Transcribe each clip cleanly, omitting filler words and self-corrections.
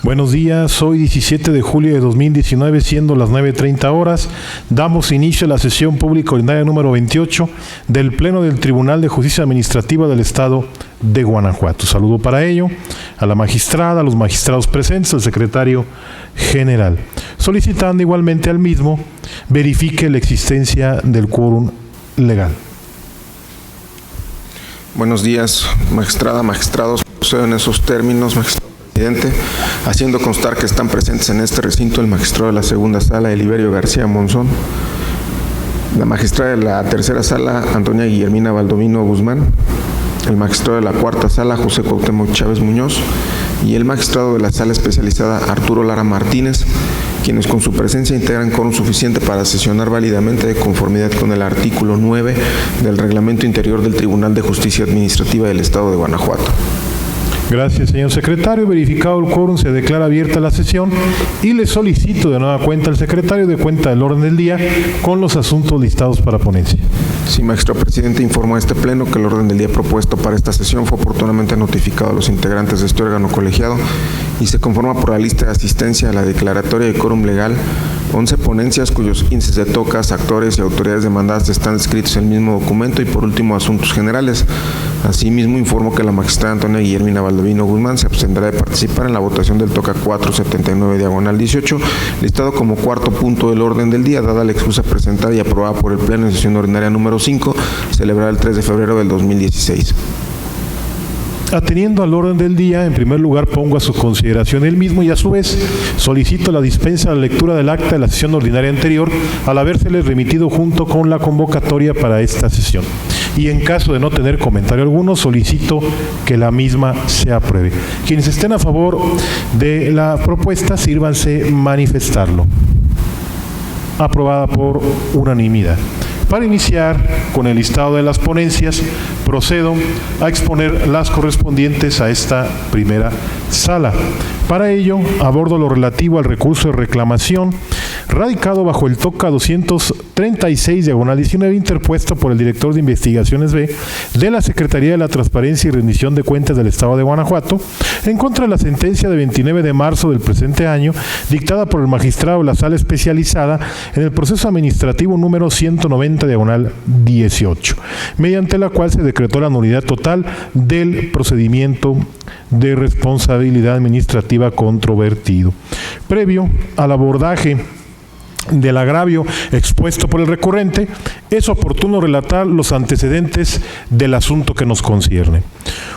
Buenos días, hoy 17 de julio de 2019, siendo las 9:30 horas, damos inicio a la sesión pública ordinaria número 28 del Pleno del Tribunal de Justicia Administrativa del Estado de Guanajuato. Saludo para ello a la magistrada, a los magistrados presentes, al secretario general, solicitando igualmente al mismo verifique la existencia del quórum legal. Buenos días, magistrada, magistrados. Procedo en esos términos, magistrado presidente, haciendo constar que están presentes en este recinto el magistrado de la segunda sala, Eliberio García Monzón, la magistrada de la tercera sala, Antonia Guillermina Baldovino Guzmán, el magistrado de la cuarta sala, José Cuauhtémoc Chávez Muñoz, y el magistrado de la sala especializada, Arturo Lara Martínez, quienes con su presencia integran quórum suficiente para sesionar válidamente de conformidad con el artículo 9 del Reglamento Interior del Tribunal de Justicia Administrativa del Estado de Guanajuato. Gracias, señor secretario. Verificado el quórum, se declara abierta la sesión y le solicito de nueva cuenta al secretario de cuenta del orden del día con los asuntos listados para ponencia. Sí, magistrado presidente, informo a este pleno que el orden del día propuesto para esta sesión fue oportunamente notificado a los integrantes de este órgano colegiado y se conforma por la lista de asistencia a la declaratoria de quórum legal, 11 ponencias cuyos índices de tocas, actores y autoridades demandadas están descritos en el mismo documento y por último asuntos generales. Asimismo, informo que la magistrada Antonia Guillermina Baldovino Guzmán se abstendrá de participar en la votación del toca 479/18, listado como cuarto punto del orden del día, dada la excusa presentada y aprobada por el Pleno en sesión ordinaria número 5, celebrada el 3 de febrero del 2016. Ateniendo al orden del día, en primer lugar pongo a su consideración el mismo y a su vez solicito la dispensa de la lectura del acta de la sesión ordinaria anterior al habérsele remitido junto con la convocatoria para esta sesión. Y en caso de no tener comentario alguno, solicito que la misma se apruebe. Quienes estén a favor de la propuesta, sírvanse manifestarlo. Aprobada por unanimidad. Para iniciar con el listado de las ponencias, procedo a exponer las correspondientes a esta primera sala. Para ello, abordo lo relativo al recurso de reclamación radicado bajo el TOCA 236/19 interpuesto por el director de Investigaciones B de la Secretaría de la Transparencia y Rendición de Cuentas del Estado de Guanajuato en contra de la sentencia de 29 de marzo del presente año dictada por el magistrado de la Sala Especializada en el proceso administrativo número 190/18, mediante la cual se decretó la nulidad total del procedimiento de responsabilidad administrativa controvertido. Previo al abordaje del agravio expuesto por el recurrente, es oportuno relatar los antecedentes del asunto que nos concierne.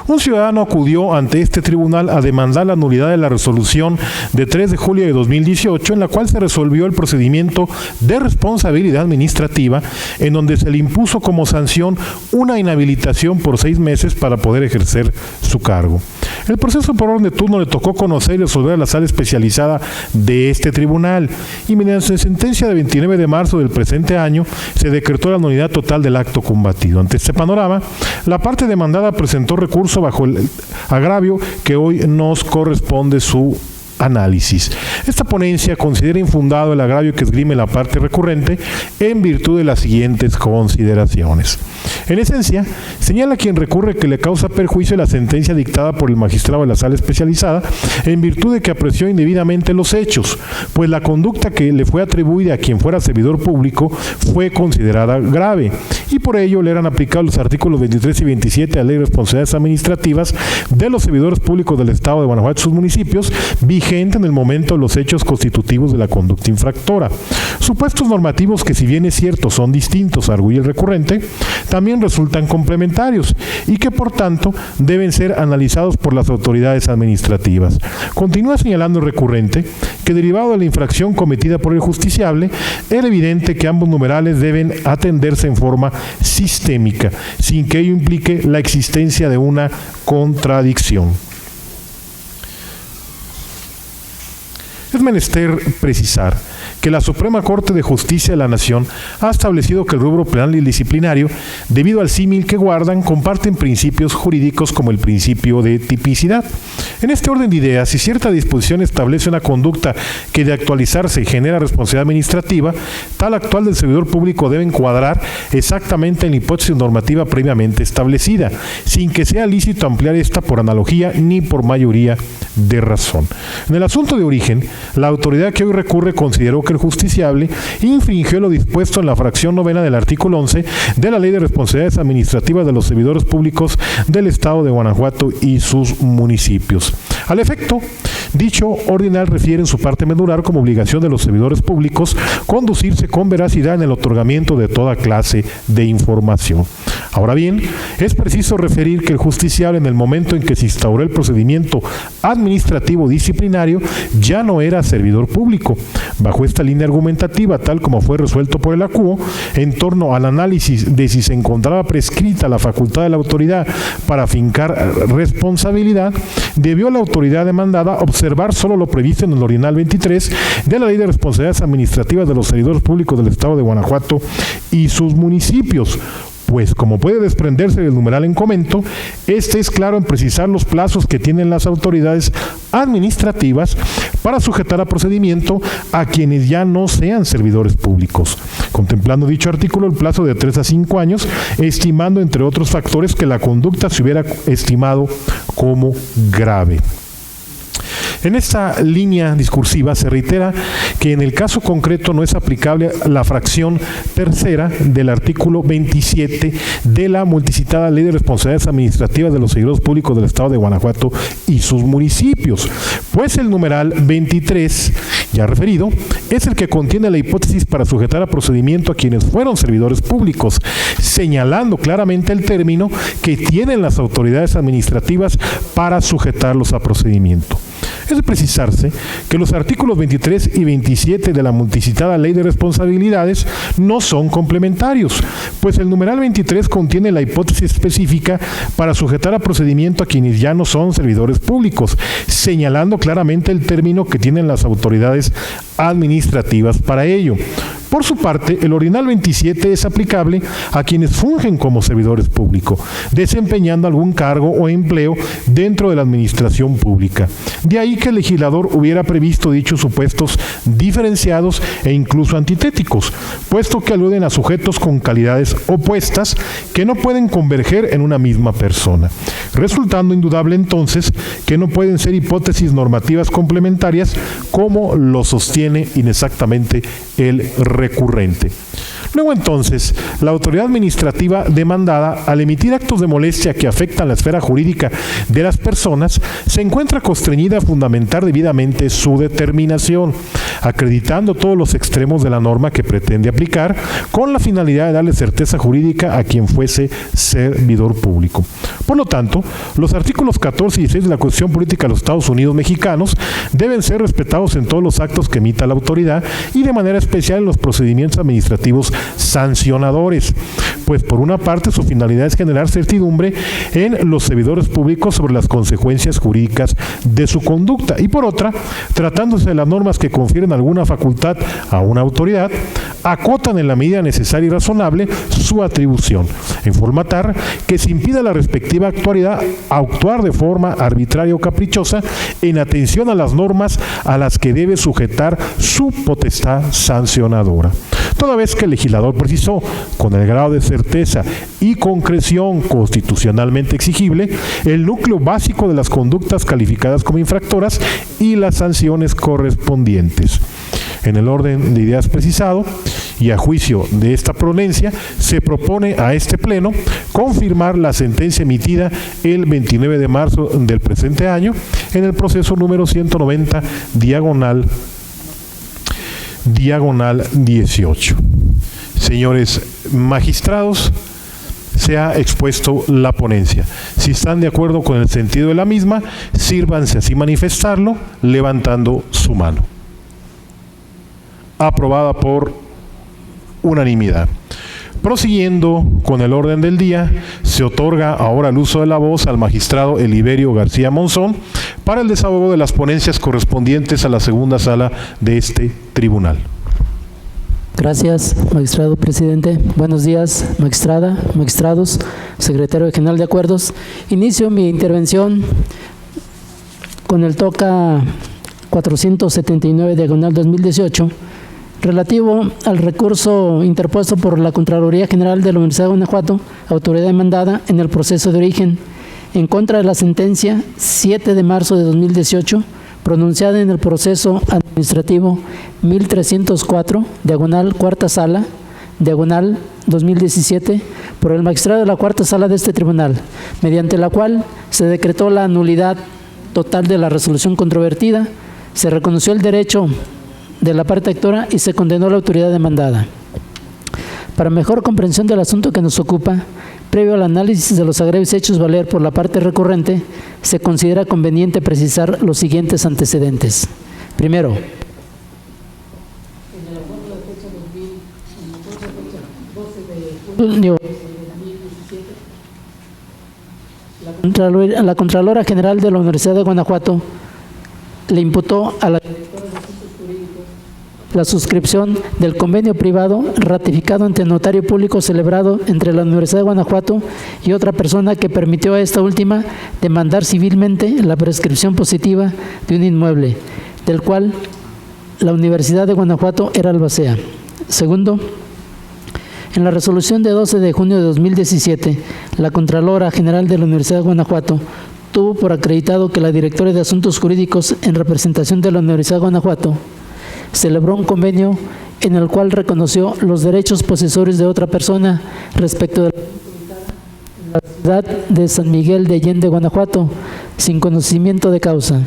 Un ciudadano acudió ante este tribunal a demandar la nulidad de la resolución de 3 de julio de 2018, en la cual se resolvió el procedimiento de responsabilidad administrativa, en donde se le impuso como sanción una inhabilitación por 6 meses para poder ejercer su cargo. El proceso por orden de turno le tocó conocer y resolver a la sala especializada de este tribunal, y mediante sentencia de 29 de marzo del presente año se decretó la nulidad total del acto combatido. Ante este panorama, la parte demandada presentó recurso bajo el agravio que hoy nos corresponde su análisis. Esta ponencia considera infundado el agravio que esgrime la parte recurrente en virtud de las siguientes consideraciones. En esencia, señala quien recurre que le causa perjuicio la sentencia dictada por el magistrado de la Sala Especializada en virtud de que apreció indebidamente los hechos, pues la conducta que le fue atribuida a quien fuera servidor público fue considerada grave y por ello le eran aplicados los artículos 23 y 27 de la Ley de Responsabilidades Administrativas de los servidores públicos del Estado de Guanajuato y sus municipios, vigente en el momento de los hechos constitutivos de la conducta infractora. Supuestos normativos que, si bien es cierto son distintos, arguye el recurrente, también resultan complementarios y que por tanto deben ser analizados por las autoridades administrativas. Continúa señalando el recurrente que, derivado de la infracción cometida por el justiciable, era evidente que ambos numerales deben atenderse en forma sistémica, sin que ello implique la existencia de una contradicción. Es menester precisar que la Suprema Corte de Justicia de la Nación ha establecido que el rubro penal y el disciplinario, debido al símil que guardan, comparten principios jurídicos como el principio de tipicidad. En este orden de ideas, si cierta disposición establece una conducta que de actualizarse genera responsabilidad administrativa, tal actual del servidor público debe encuadrar exactamente en la hipótesis normativa previamente establecida, sin que sea lícito ampliar esta por analogía ni por mayoría de razón. En el asunto de origen, la autoridad que hoy recurre consideró que el justiciable infringió lo dispuesto en la fracción 9 del artículo 11 de la Ley de Responsabilidades Administrativas de los Servidores Públicos del Estado de Guanajuato y sus municipios. Al efecto, dicho ordinal refiere en su parte medular como obligación de los servidores públicos conducirse con veracidad en el otorgamiento de toda clase de información. Ahora bien, es preciso referir que el justiciable, en el momento en que se instauró el procedimiento administrativo disciplinario, ya no era servidor público. Bajo esta línea argumentativa, tal como fue resuelto por el ACUO, en torno al análisis de si se encontraba prescrita la facultad de la autoridad para fincar responsabilidad, debió la autoridad demandada observar solo lo previsto en el ordinal 23 de la Ley de Responsabilidades Administrativas de los Servidores Públicos del Estado de Guanajuato y sus municipios, pues, como puede desprenderse del numeral en comento, este es claro en precisar los plazos que tienen las autoridades administrativas para sujetar a procedimiento a quienes ya no sean servidores públicos. Contemplando dicho artículo, el plazo de 3 a 5 años, estimando, entre otros factores, que la conducta se hubiera estimado como grave. En esta línea discursiva se reitera que en el caso concreto no es aplicable la fracción tercera del artículo 27 de la multicitada Ley de Responsabilidades Administrativas de los Servidores Públicos del Estado de Guanajuato y sus municipios, pues el numeral 23, ya referido, es el que contiene la hipótesis para sujetar a procedimiento a quienes fueron servidores públicos, señalando claramente el término que tienen las autoridades administrativas para sujetarlos a procedimiento. Es de precisarse que los artículos 23 y 27 de la multicitada Ley de Responsabilidades no son complementarios, pues el numeral 23 contiene la hipótesis específica para sujetar a procedimiento a quienes ya no son servidores públicos, señalando claramente el término que tienen las autoridades administrativas para ello. Por su parte, el ordinal 27 es aplicable a quienes fungen como servidores públicos, desempeñando algún cargo o empleo dentro de la administración pública. De ahí que el legislador hubiera previsto dichos supuestos diferenciados e incluso antitéticos, puesto que aluden a sujetos con calidades opuestas que no pueden converger en una misma persona, resultando indudable entonces que no pueden ser hipótesis normativas complementarias como lo sostiene inexactamente el recurrente. Luego entonces, la autoridad administrativa demandada, al emitir actos de molestia que afectan la esfera jurídica de las personas, se encuentra constreñida a fundamentar debidamente su determinación, acreditando todos los extremos de la norma que pretende aplicar, con la finalidad de darle certeza jurídica a quien fuese servidor público. Por lo tanto, los artículos 14 y 16 de la Constitución Política de los Estados Unidos Mexicanos deben ser respetados en todos los actos que emita la autoridad y de manera especial en los procedimientos administrativos sancionadores, pues por una parte su finalidad es generar certidumbre en los servidores públicos sobre las consecuencias jurídicas de su conducta y por otra, tratándose de las normas que confieren alguna facultad a una autoridad, acotan en la medida necesaria y razonable su atribución, en forma tal que se impida a la respectiva autoridad actuar de forma arbitraria o caprichosa en atención a las normas a las que debe sujetar su potestad sancionadora. Toda vez que el legislador precisó, con el grado de certeza y concreción constitucionalmente exigible, el núcleo básico de las conductas calificadas como infractoras y las sanciones correspondientes. En el orden de ideas precisado y a juicio de esta ponencia, se propone a este Pleno confirmar la sentencia emitida el 29 de marzo del presente año en el proceso número 190, diagonal 18. Señores magistrados, se ha expuesto la ponencia. Si están de acuerdo con el sentido de la misma, sírvanse así manifestarlo levantando su mano. Aprobada por unanimidad. Prosiguiendo con el orden del día, se otorga ahora el uso de la voz al magistrado Eliberio García Monzón para el desahogo de las ponencias correspondientes a la segunda sala de este tribunal. Gracias, magistrado presidente. Buenos días, magistrada, magistrados, secretario general de acuerdos. Inicio mi intervención con el TOCA 479/2018, relativo al recurso interpuesto por la Contraloría General de la Universidad de Guanajuato, autoridad demandada en el proceso de origen, en contra de la sentencia 7 de marzo de 2018, pronunciada en el proceso administrativo 1304, diagonal cuarta sala, diagonal 2017, por el magistrado de la cuarta sala de este tribunal, mediante la cual se decretó la nulidad total de la resolución controvertida, se reconoció el derecho de la parte actora y se condenó a la autoridad demandada. Para mejor comprensión del asunto que nos ocupa, previo al análisis de los agravios hechos valer por la parte recurrente, se considera conveniente precisar los siguientes antecedentes. Primero, en el acuerdo de fecha 12 de junio de 2017, la Contralora General de la Universidad de Guanajuato le imputó a la directora de Asuntos Jurídicos la suscripción del convenio privado ratificado ante el notario público celebrado entre la Universidad de Guanajuato y otra persona que permitió a esta última demandar civilmente la prescripción positiva de un inmueble, del cual la Universidad de Guanajuato era albacea. Segundo, en la resolución de 12 de junio de 2017, la Contralora General de la Universidad de Guanajuato tuvo por acreditado que la directora de Asuntos Jurídicos en representación de la Universidad de Guanajuato celebró un convenio en el cual reconoció los derechos posesorios de otra persona respecto de la ciudad de San Miguel de Allende, Guanajuato, sin conocimiento de causa,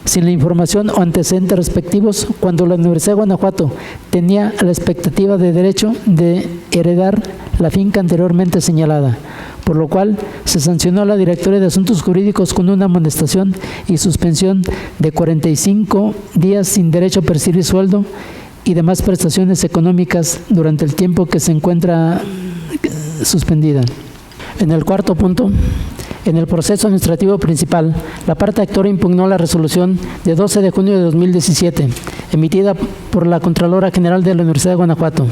sin la información o antecedentes respectivos, cuando la Universidad de Guanajuato tenía la expectativa de derecho de heredar la finca anteriormente señalada, por lo cual se sancionó a la Directora de Asuntos Jurídicos con una amonestación y suspensión de 45 días sin derecho a percibir sueldo y demás prestaciones económicas durante el tiempo que se encuentra suspendida. En el cuarto punto, en el proceso administrativo principal, la parte actora impugnó la resolución de 12 de junio de 2017, emitida por la Contralora General de la Universidad de Guanajuato.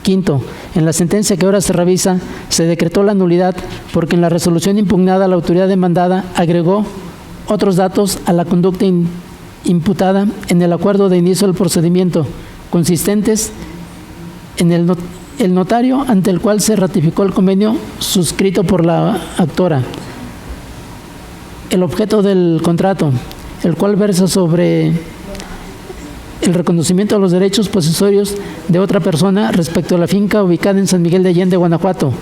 Quinto, en la sentencia que ahora se revisa, se decretó la nulidad porque en la resolución impugnada la autoridad demandada agregó otros datos a la conducta imputada en el acuerdo de inicio del procedimiento, consistentes en el notario ante el cual se ratificó el convenio suscrito por la actora, el objeto del contrato, el cual versa sobre el reconocimiento de los derechos posesorios de otra persona respecto a la finca ubicada en San Miguel de Allende, Guanajuato.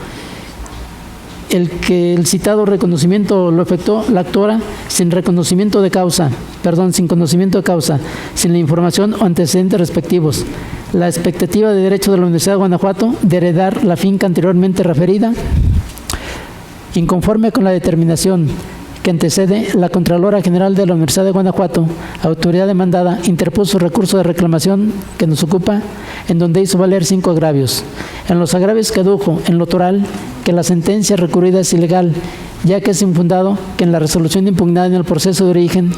El que el citado reconocimiento lo efectuó la actora sin conocimiento de causa, sin la información o antecedentes respectivos. La expectativa de derecho de la Universidad de Guanajuato de heredar la finca anteriormente referida, inconforme con la determinación que antecede, la Contralora General de la Universidad de Guanajuato, autoridad demandada, interpuso recurso de reclamación que nos ocupa, en donde hizo valer 5 agravios. En los agravios que adujo, en lo toral, que la sentencia recurrida es ilegal, ya que es infundado que en la resolución impugnada en el proceso de origen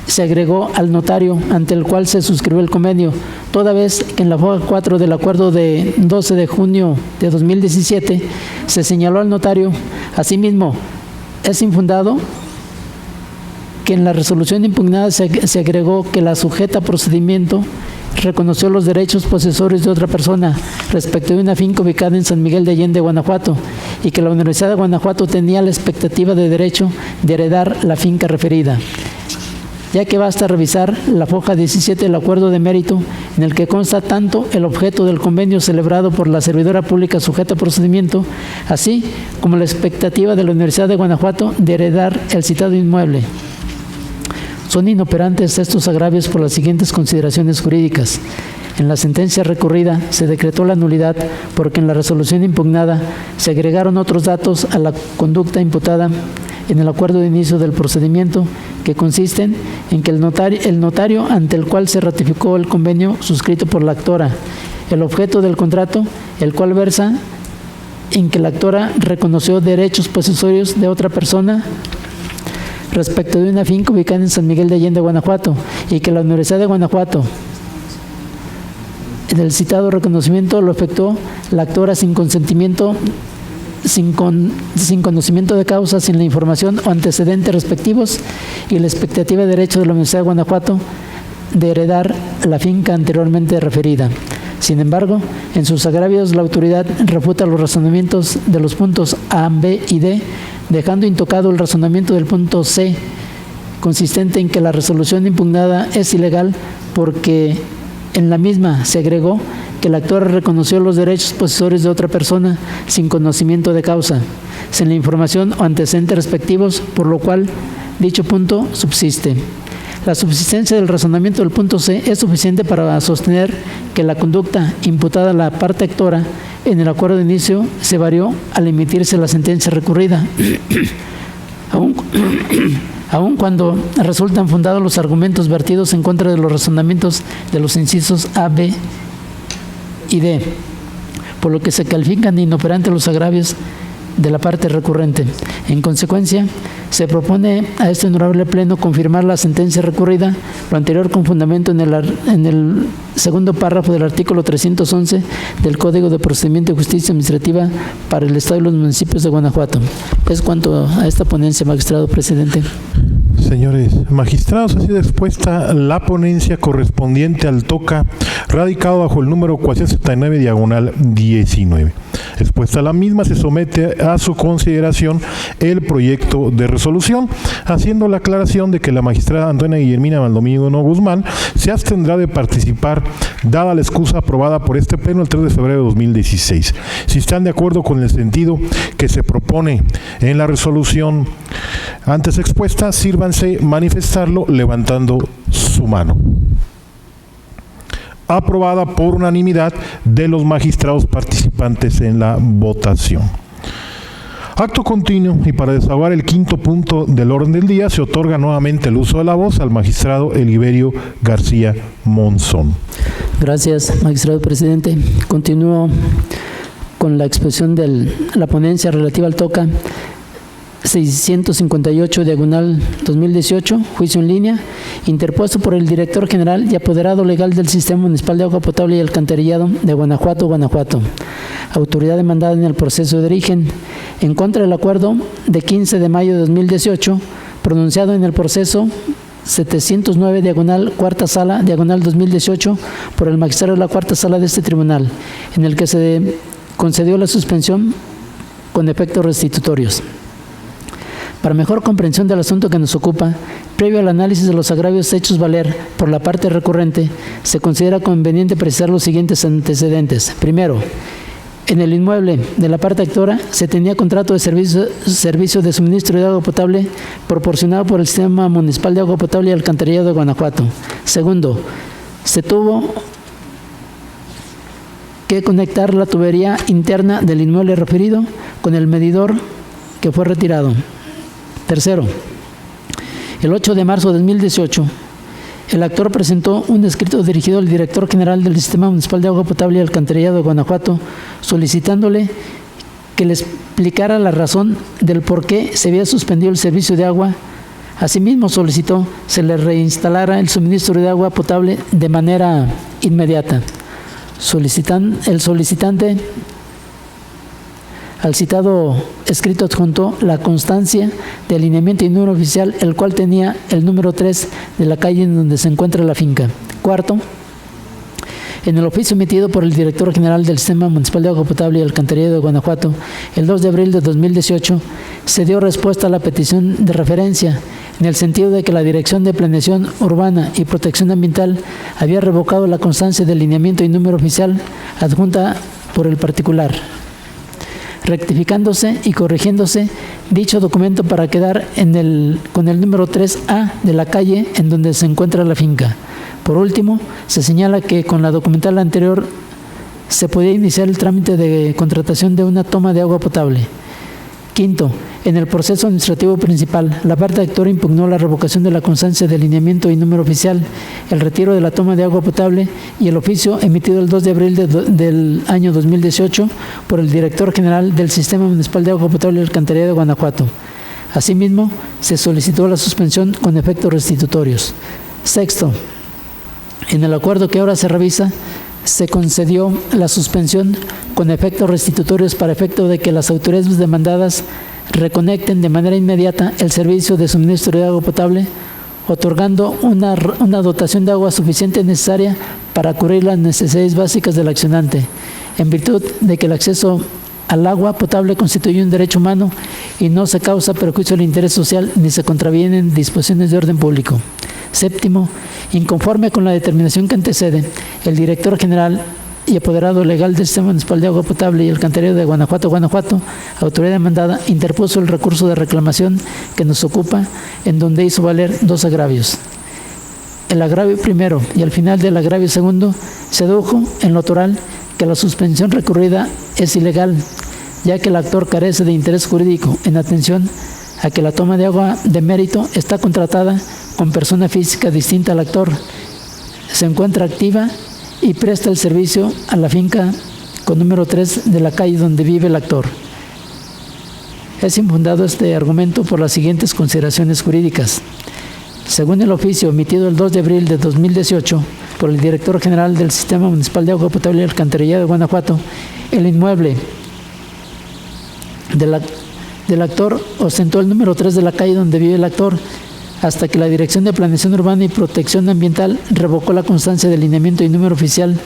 se agregó al notario ante el cual se suscribió el convenio, toda vez que en la foja 4 del acuerdo de 12 de junio de 2017 se señaló al notario. Asimismo, es infundado que en la resolución impugnada se agregó que la sujeta a procedimiento reconoció los derechos posesorios de otra persona respecto de una finca ubicada en San Miguel de Allende, Guanajuato, y que la Universidad de Guanajuato tenía la expectativa de derecho de heredar la finca referida, ya que basta revisar la foja 17 del acuerdo de mérito, en el que consta tanto el objeto del convenio celebrado por la servidora pública sujeta a procedimiento, así como la expectativa de la Universidad de Guanajuato de heredar el citado inmueble. Son inoperantes estos agravios por las siguientes consideraciones jurídicas. En la sentencia recurrida se decretó la nulidad porque en la resolución impugnada se agregaron otros datos a la conducta imputada en el acuerdo de inicio del procedimiento, que consisten en que el notario ante el cual se ratificó el convenio suscrito por la actora, el objeto del contrato, el cual versa en que la actora reconoció derechos posesorios de otra persona respecto de una finca ubicada en San Miguel de Allende, Guanajuato, y que la Universidad de Guanajuato, del citado reconocimiento lo efectuó la actora sin consentimiento, sin conocimiento de causa, sin la información o antecedentes respectivos y la expectativa de derecho de la Universidad de Guanajuato de heredar la finca anteriormente referida. Sin embargo, en sus agravios la autoridad refuta los razonamientos de los puntos A, B y D, dejando intocado el razonamiento del punto C, consistente en que la resolución impugnada es ilegal porque en la misma se agregó que el actor reconoció los derechos posesorios de otra persona sin conocimiento de causa, sin la información o antecedentes respectivos, por lo cual dicho punto subsiste. La subsistencia del razonamiento del punto C es suficiente para sostener que la conducta imputada a la parte actora en el acuerdo de inicio se varió al emitirse la sentencia recurrida, aun cuando resultan fundados los argumentos vertidos en contra de los razonamientos de los incisos A, B y D, por lo que se califican de inoperantes los agravios de la parte recurrente. En consecuencia, se propone a este honorable Pleno confirmar la sentencia recurrida, lo anterior con fundamento en el segundo párrafo del artículo 311 del Código de Procedimiento de Justicia Administrativa para el Estado y los municipios de Guanajuato. Es cuanto a esta ponencia, magistrado presidente. Señores magistrados, ha sido expuesta la ponencia correspondiente al TOCA, radicado bajo el número 479/19. Expuesta la misma, se somete a su consideración el proyecto de resolución, haciendo la aclaración de que la magistrada Antonia Guillermina Valdomingo Guzmán se abstendrá de participar, dada la excusa aprobada por este Pleno el 3 de febrero de 2016. Si están de acuerdo con el sentido que se propone en la resolución antes expuesta, sírvanse manifestarlo levantando su mano. Aprobada por unanimidad de los magistrados participantes en la votación. Acto continuo, y para desahogar el quinto punto del orden del día, se otorga nuevamente el uso de la voz al magistrado Eliberio García Monzón. Gracias, magistrado presidente. Continúo con la exposición de la ponencia relativa al TOCA 658/2018, juicio en línea, interpuesto por el director general y apoderado legal del Sistema Municipal de Agua Potable y Alcantarillado de Guanajuato, autoridad demandada en el proceso de origen, en contra del acuerdo de 15 de mayo de 2018, pronunciado en el proceso 709, cuarta sala, 2018, por el magistrado de la cuarta sala de este tribunal, en el que se concedió la suspensión con efectos restitutorios. Para mejor comprensión del asunto que nos ocupa, previo al análisis de los agravios hechos valer por la parte recurrente, se considera conveniente precisar los siguientes antecedentes. Primero, en el inmueble de la parte actora se tenía contrato de servicio de suministro de agua potable proporcionado por el Sistema Municipal de Agua Potable y Alcantarillado de Guanajuato. Segundo, se tuvo que conectar la tubería interna del inmueble referido con el medidor que fue retirado. Tercero, el 8 de marzo de 2018, el actor presentó un escrito dirigido al director general del Sistema Municipal de Agua Potable y Alcantarillado de Guanajuato, solicitándole que le explicara la razón del por qué se había suspendido el servicio de agua. Asimismo, solicitó se le reinstalara el suministro de agua potable de manera inmediata. El solicitante al citado escrito adjuntó la constancia de alineamiento y número oficial, el cual tenía el número 3 de la calle en donde se encuentra la finca. Cuarto, en el oficio emitido por el director general del Sistema Municipal de Agua Potable y Alcantarillado de Guanajuato, el 2 de abril de 2018, se dio respuesta a la petición de referencia, en el sentido de que la Dirección de Planeación Urbana y Protección Ambiental había revocado la constancia de alineamiento y número oficial adjunta por el particular, rectificándose y corrigiéndose dicho documento para quedar con el número 3A de la calle en donde se encuentra la finca. Por último, se señala que con la documental anterior se podía iniciar el trámite de contratación de una toma de agua potable. Quinto, en el proceso administrativo principal, la parte actora impugnó la revocación de la constancia de alineamiento y número oficial, el retiro de la toma de agua potable y el oficio emitido el 2 de abril del año 2018 por el director general del Sistema Municipal de Agua Potable y Alcantarillado de Guanajuato. Asimismo, se solicitó la suspensión con efectos restitutorios. Sexto, en el acuerdo que ahora se revisa, se concedió la suspensión con efectos restitutorios para efecto de que las autoridades demandadas reconecten de manera inmediata el servicio de suministro de agua potable, otorgando una dotación de agua suficiente necesaria para cubrir las necesidades básicas del accionante, en virtud de que el acceso al agua potable constituye un derecho humano y no se causa perjuicio al interés social ni se contravienen disposiciones de orden público. Séptimo, inconforme con la determinación que antecede, el director general y apoderado legal del Sistema Municipal de Agua Potable y Alcantarillado de Guanajuato, autoridad demandada, interpuso el recurso de reclamación que nos ocupa, en donde hizo valer dos agravios. El agravio primero y al final del agravio segundo se dedujo en lo oral que la suspensión recurrida es ilegal, ya que el actor carece de interés jurídico en atención a que la toma de agua de mérito está contratada con persona física distinta al actor, se encuentra activa y presta el servicio a la finca con número 3 de la calle donde vive el actor. Es infundado este argumento por las siguientes consideraciones jurídicas. Según el oficio emitido el 2 de abril de 2018 por el director general del Sistema Municipal de Agua Potable y Alcantarillado de Guanajuato, el inmueble del actor ostentó el número 3 de la calle donde vive el actor, hasta que la Dirección de Planeación Urbana y Protección Ambiental revocó la constancia de alineamiento y número oficial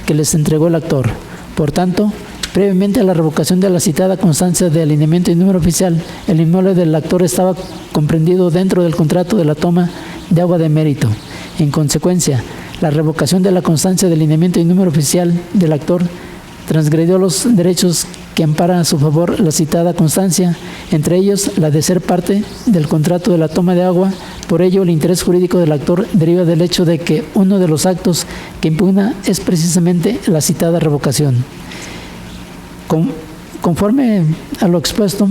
que les entregó el actor. Por tanto, previamente a la revocación de la citada constancia de alineamiento y número oficial, el inmueble del actor estaba comprendido dentro del contrato de la toma de agua de mérito. En consecuencia, la revocación de la constancia de alineamiento y número oficial del actor transgredió los derechos que amparan a su favor la citada constancia, entre ellos la de ser parte del contrato de la toma de agua. Por ello, el interés jurídico del actor deriva del hecho de que uno de los actos que impugna es precisamente la citada revocación. Conforme a lo expuesto,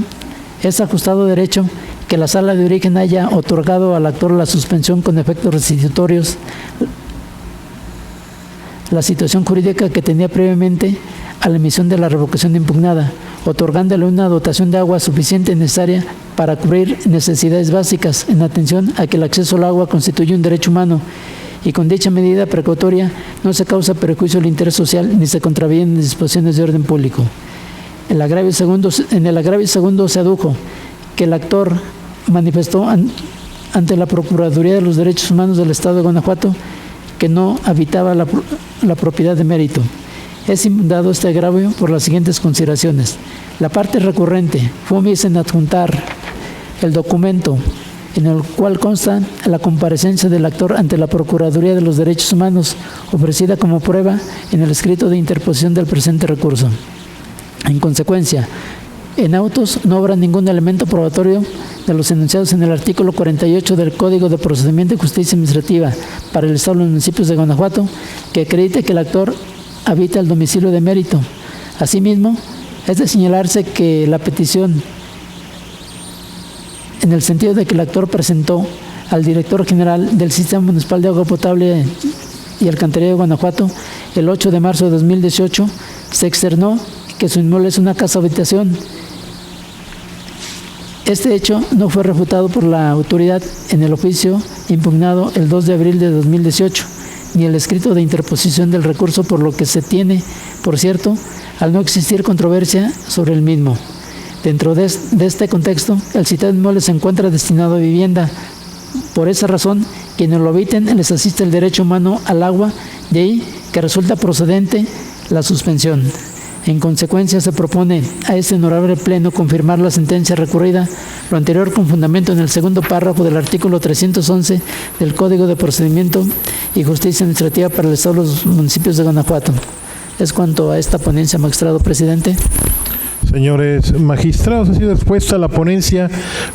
es ajustado derecho que la Sala de Origen haya otorgado al actor la suspensión con efectos restitutorios, la situación jurídica que tenía previamente a la emisión de la revocación impugnada, otorgándole una dotación de agua suficiente y necesaria para cubrir necesidades básicas, en atención a que el acceso al agua constituye un derecho humano, y con dicha medida precautoria no se causa perjuicio al interés social ni se contravienen disposiciones de orden público. En el agravio segundo se adujo que el actor manifestó ante la Procuraduría de los Derechos Humanos del Estado de Guanajuato que no habitaba la propiedad de mérito. Es infundado este agravio por las siguientes consideraciones. La parte recurrente fue omisa en adjuntar el documento en el cual consta la comparecencia del actor ante la Procuraduría de los Derechos Humanos, ofrecida como prueba en el escrito de interposición del presente recurso. En consecuencia, en autos no habrá ningún elemento probatorio de los enunciados en el artículo 48 del Código de Procedimiento y Justicia Administrativa para el Estado de los Municipios de Guanajuato que acredite que el actor habita el domicilio de mérito. Asimismo, es de señalarse que la petición, en el sentido de que el actor presentó al director general del Sistema Municipal de Agua Potable y Alcantarillado de Guanajuato el 8 de marzo de 2018, se externó que su inmueble es una casa habitación. Este hecho no fue refutado por la autoridad en el oficio impugnado el 2 de abril de 2018, ni el escrito de interposición del recurso, por lo que se tiene, por cierto, al no existir controversia sobre el mismo. Dentro de este contexto, el citado inmueble se encuentra destinado a vivienda. Por esa razón, quienes lo habiten les asiste el derecho humano al agua, de ahí que resulta procedente la suspensión. En consecuencia, se propone a este honorable Pleno confirmar la sentencia recurrida, lo anterior con fundamento en el segundo párrafo del artículo 311 del Código de Procedimiento y Justicia Administrativa para el Estado de los Municipios de Guanajuato. Es cuanto a esta ponencia, magistrado presidente. Señores magistrados, ha sido expuesta la ponencia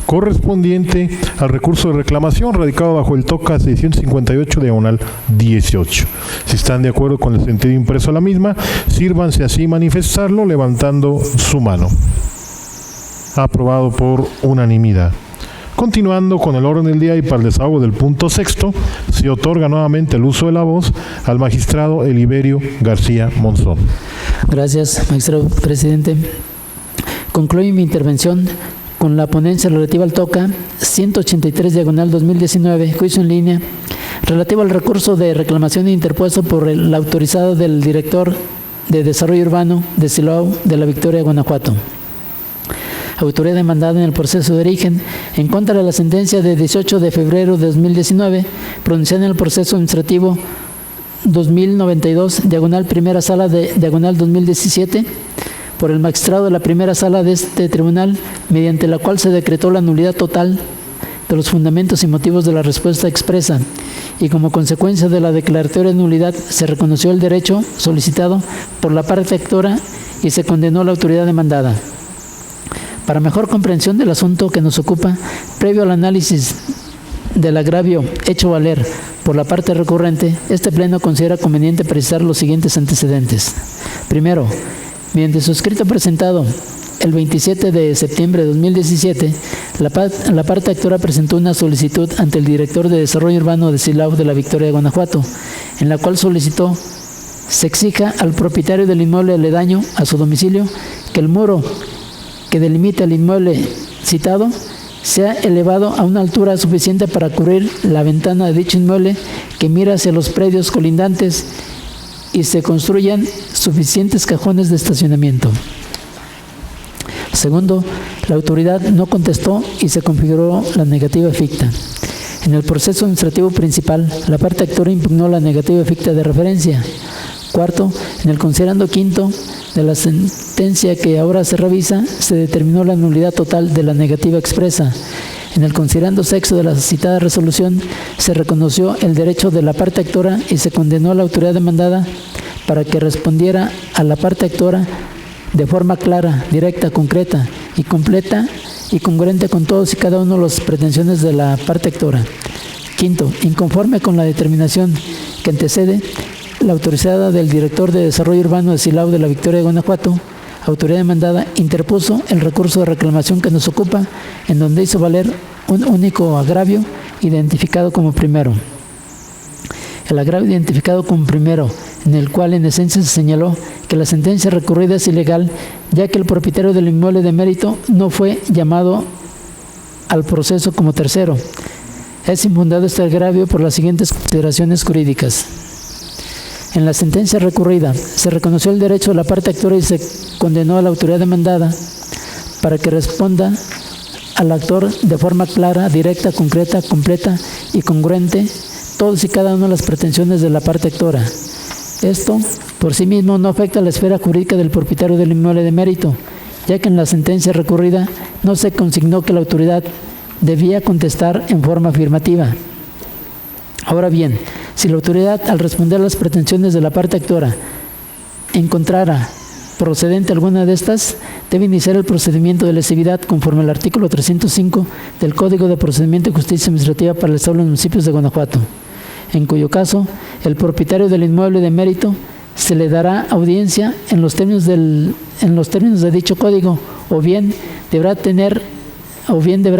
correspondiente al recurso de reclamación radicado bajo el TOCA 658/18. Si están de acuerdo con el sentido impreso a la misma, sírvanse así manifestarlo levantando su mano. Aprobado por unanimidad. Continuando con el orden del día y para el desahogo del punto sexto, se otorga nuevamente el uso de la voz al magistrado Eliberio García Monzón. Gracias, magistrado presidente. Concluyo mi intervención con la ponencia relativa al TOCA 183/2019, juicio en línea, relativo al recurso de reclamación interpuesto por la autorizada del director de Desarrollo Urbano de Silao de la Victoria, Guanajuato. Autoridad demandada en el proceso de origen en contra de la sentencia de 18 de febrero de 2019, pronunciada en el proceso administrativo 2092, diagonal primera sala de diagonal 2017, por el magistrado de la primera sala de este tribunal, mediante la cual se decretó la nulidad total de los fundamentos y motivos de la respuesta expresa, y como consecuencia de la declaratoria de nulidad se reconoció el derecho solicitado por la parte actora y se condenó a la autoridad demandada. Para mejor comprensión del asunto que nos ocupa, previo al análisis del agravio hecho valer por la parte recurrente, este Pleno considera conveniente precisar los siguientes antecedentes. Primero, mediante su escrito presentado el 27 de septiembre de 2017, la parte actora presentó una solicitud ante el director de Desarrollo Urbano de Silao de la Victoria de Guanajuato, en la cual solicitó se exija al propietario del inmueble aledaño a su domicilio que el muro que delimita el inmueble citado sea elevado a una altura suficiente para cubrir la ventana de dicho inmueble que mira hacia los predios colindantes y se construyan suficientes cajones de estacionamiento. Segundo, la autoridad no contestó y se configuró la negativa ficta. En el proceso administrativo principal, la parte actora impugnó la negativa ficta de referencia. Cuarto, en el considerando quinto de la sentencia que ahora se revisa, se determinó la nulidad total de la negativa expresa. En el considerando sexto de la citada resolución, se reconoció el derecho de la parte actora y se condenó a la autoridad demandada para que respondiera a la parte actora de forma clara, directa, concreta y completa y congruente con todos y cada uno de las pretensiones de la parte actora. Quinto, inconforme con la determinación que antecede, la autorizada del director de Desarrollo Urbano de Silao de la Victoria de Guanajuato, autoridad demandada, interpuso el recurso de reclamación que nos ocupa, en donde hizo valer un único agravio identificado como primero. El agravio identificado como primero, en el cual en esencia se señaló que la sentencia recurrida es ilegal, ya que el propietario del inmueble de mérito no fue llamado al proceso como tercero. Es infundado este agravio por las siguientes consideraciones jurídicas. En la sentencia recurrida se reconoció el derecho de la parte actora y se condenó a la autoridad demandada para que responda al actor de forma clara, directa, concreta, completa y congruente todos y cada una de las pretensiones de la parte actora. Esto, por sí mismo, no afecta a la esfera jurídica del propietario del inmueble de mérito, ya que en la sentencia recurrida no se consignó que la autoridad debía contestar en forma afirmativa. Ahora bien, si la autoridad, al responder a las pretensiones de la parte actora, encontrara procedente alguna de estas, debe iniciar el procedimiento de lesividad conforme al artículo 305 del Código de Procedimiento de Justicia Administrativa para el Estado de los Municipios de Guanajuato, en cuyo caso, el propietario del inmueble de mérito se le dará audiencia en los términos de dicho código, o bien deberá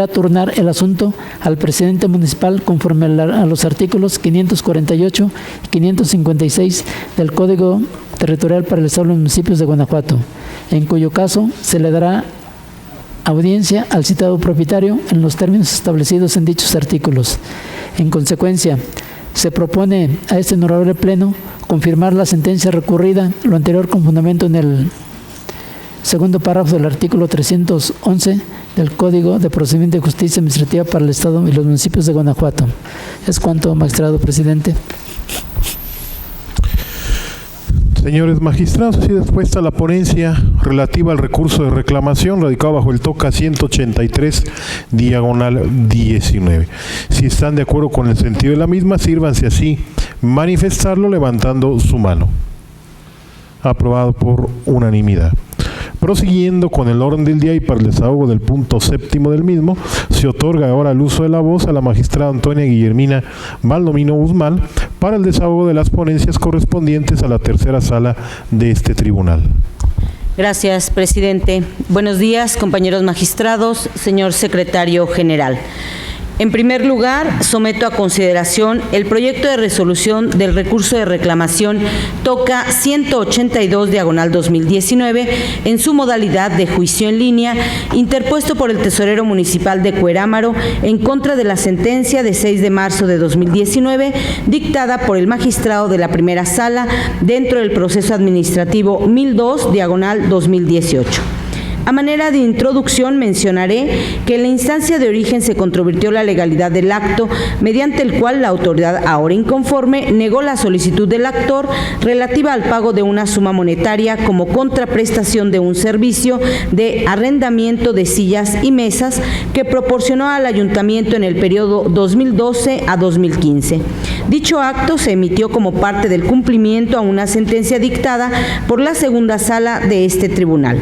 turnar el asunto al presidente municipal conforme a los artículos 548 y 556 del Código Territorial para el Estado de los Municipios de Guanajuato, en cuyo caso se le dará audiencia al citado propietario en los términos establecidos en dichos artículos. En consecuencia, se propone a este honorable Pleno confirmar la sentencia recurrida, lo anterior con fundamento en el segundo párrafo del artículo 311 del Código de Procedimiento de Justicia Administrativa para el Estado y los Municipios de Guanajuato. Es cuanto, magistrado presidente. Señores magistrados, así dispuesta la ponencia relativa al recurso de reclamación radicado bajo el TOCA 183, diagonal 19. Si están de acuerdo con el sentido de la misma, sírvanse así manifestarlo levantando su mano. Aprobado por unanimidad. Prosiguiendo con el orden del día y para el desahogo del punto séptimo del mismo, se otorga ahora el uso de la voz a la magistrada Antonia Guillermina Baldomino Guzmán para el desahogo de las ponencias correspondientes a la tercera sala de este tribunal. Gracias, presidente. Buenos días, compañeros magistrados, señor secretario general. En primer lugar, someto a consideración el proyecto de resolución del recurso de reclamación TOCA 182/2019 en su modalidad de juicio en línea, interpuesto por el tesorero municipal de Cuerámaro en contra de la sentencia de 6 de marzo de 2019 dictada por el magistrado de la primera sala dentro del proceso administrativo 1002/2018. A manera de introducción mencionaré que en la instancia de origen se controvirtió la legalidad del acto, mediante el cual la autoridad ahora inconforme negó la solicitud del actor relativa al pago de una suma monetaria como contraprestación de un servicio de arrendamiento de sillas y mesas que proporcionó al ayuntamiento en el periodo 2012 a 2015. Dicho acto se emitió como parte del cumplimiento a una sentencia dictada por la segunda sala de este tribunal.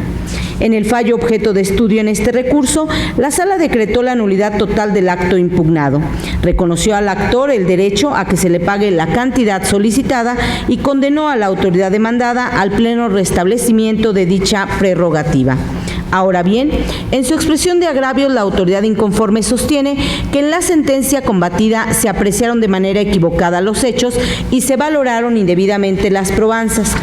En el fallo objeto de estudio en este recurso, la Sala decretó la nulidad total del acto impugnado, reconoció al actor el derecho a que se le pague la cantidad solicitada y condenó a la autoridad demandada al pleno restablecimiento de dicha prerrogativa. Ahora bien, en su expresión de agravios, la autoridad inconforme sostiene que en la sentencia combatida se apreciaron de manera equivocada los hechos y se valoraron indebidamente las probanzas,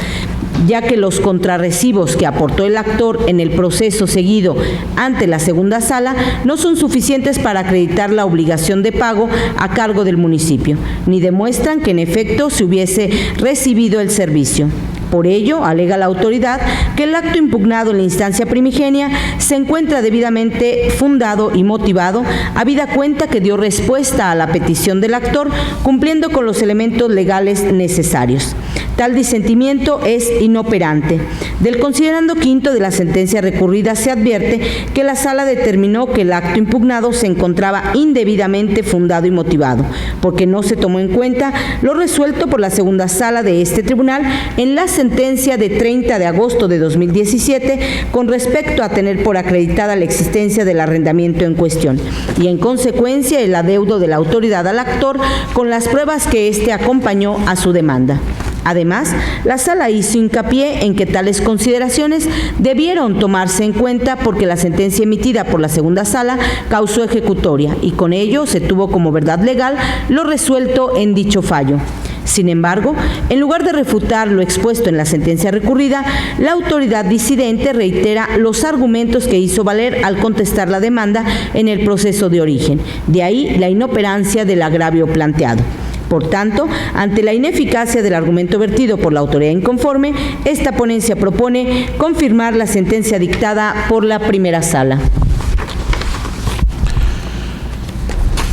ya que los contrarrecibos que aportó el actor en el proceso seguido ante la segunda sala no son suficientes para acreditar la obligación de pago a cargo del municipio, ni demuestran que en efecto se hubiese recibido el servicio. Por ello, alega la autoridad que el acto impugnado en la instancia primigenia se encuentra debidamente fundado y motivado, habida cuenta que dio respuesta a la petición del actor, cumpliendo con los elementos legales necesarios. Tal disentimiento es inoperante. Del considerando quinto de la sentencia recurrida se advierte que la sala determinó que el acto impugnado se encontraba indebidamente fundado y motivado, porque no se tomó en cuenta lo resuelto por la segunda sala de este tribunal en la sentencia de 30 de agosto de 2017 con respecto a tener por acreditada la existencia del arrendamiento en cuestión y en consecuencia el adeudo de la autoridad al actor con las pruebas que éste acompañó a su demanda. Además, la sala hizo hincapié en que tales consideraciones debieron tomarse en cuenta porque la sentencia emitida por la segunda sala causó ejecutoria y con ello se tuvo como verdad legal lo resuelto en dicho fallo. Sin embargo, en lugar de refutar lo expuesto en la sentencia recurrida, la autoridad disidente reitera los argumentos que hizo valer al contestar la demanda en el proceso de origen. De ahí la inoperancia del agravio planteado. Por tanto, ante la ineficacia del argumento vertido por la autoridad inconforme, esta ponencia propone confirmar la sentencia dictada por la primera sala.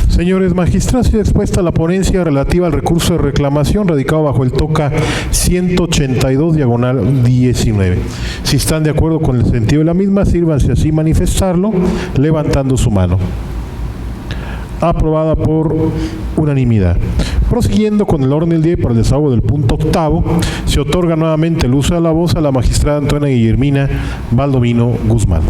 Señores magistrados, ha expuesta la ponencia relativa al recurso de reclamación radicado bajo el TOCA 182/19. Si están de acuerdo con el sentido de la misma, sírvanse así manifestarlo levantando su mano. Aprobada por unanimidad. Prosiguiendo con el orden del día y por el desahogo del punto octavo, se otorga nuevamente el uso de la voz a la magistrada Antonia Guillermina Valdomino Guzmán.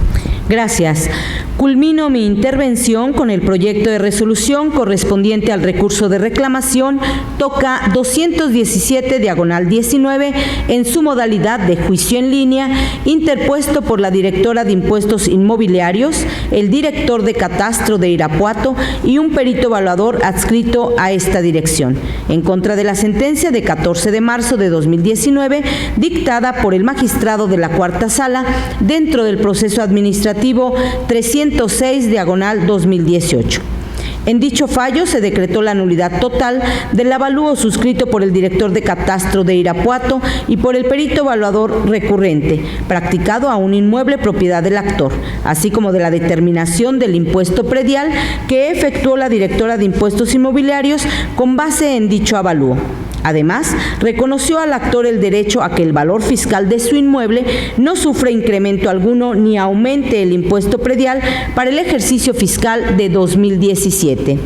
Gracias. Culmino mi intervención con el proyecto de resolución correspondiente al recurso de reclamación TOCA 217/19 en su modalidad de juicio en línea, interpuesto por la directora de Impuestos Inmobiliarios, el director de Catastro de Irapuato y un perito evaluador adscrito a esta dirección, en contra de la sentencia de 14 de marzo de 2019 dictada por el magistrado de la cuarta sala dentro del proceso administrativo 306/2018. En dicho fallo se decretó la nulidad total del avalúo suscrito por el director de Catastro de Irapuato y por el perito evaluador recurrente, practicado a un inmueble propiedad del actor, así como de la determinación del impuesto predial que efectuó la directora de Impuestos Inmobiliarios con base en dicho avalúo. Además, reconoció al actor el derecho a que el valor fiscal de su inmueble no sufra incremento alguno ni aumente el impuesto predial para el ejercicio fiscal de 2017.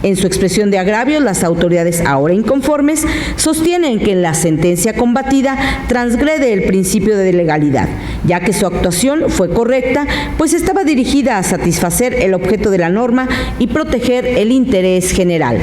En su expresión de agravios, las autoridades ahora inconformes sostienen que en la sentencia combatida transgrede el principio de legalidad, ya que su actuación fue correcta, pues estaba dirigida a satisfacer el objeto de la norma y proteger el interés general.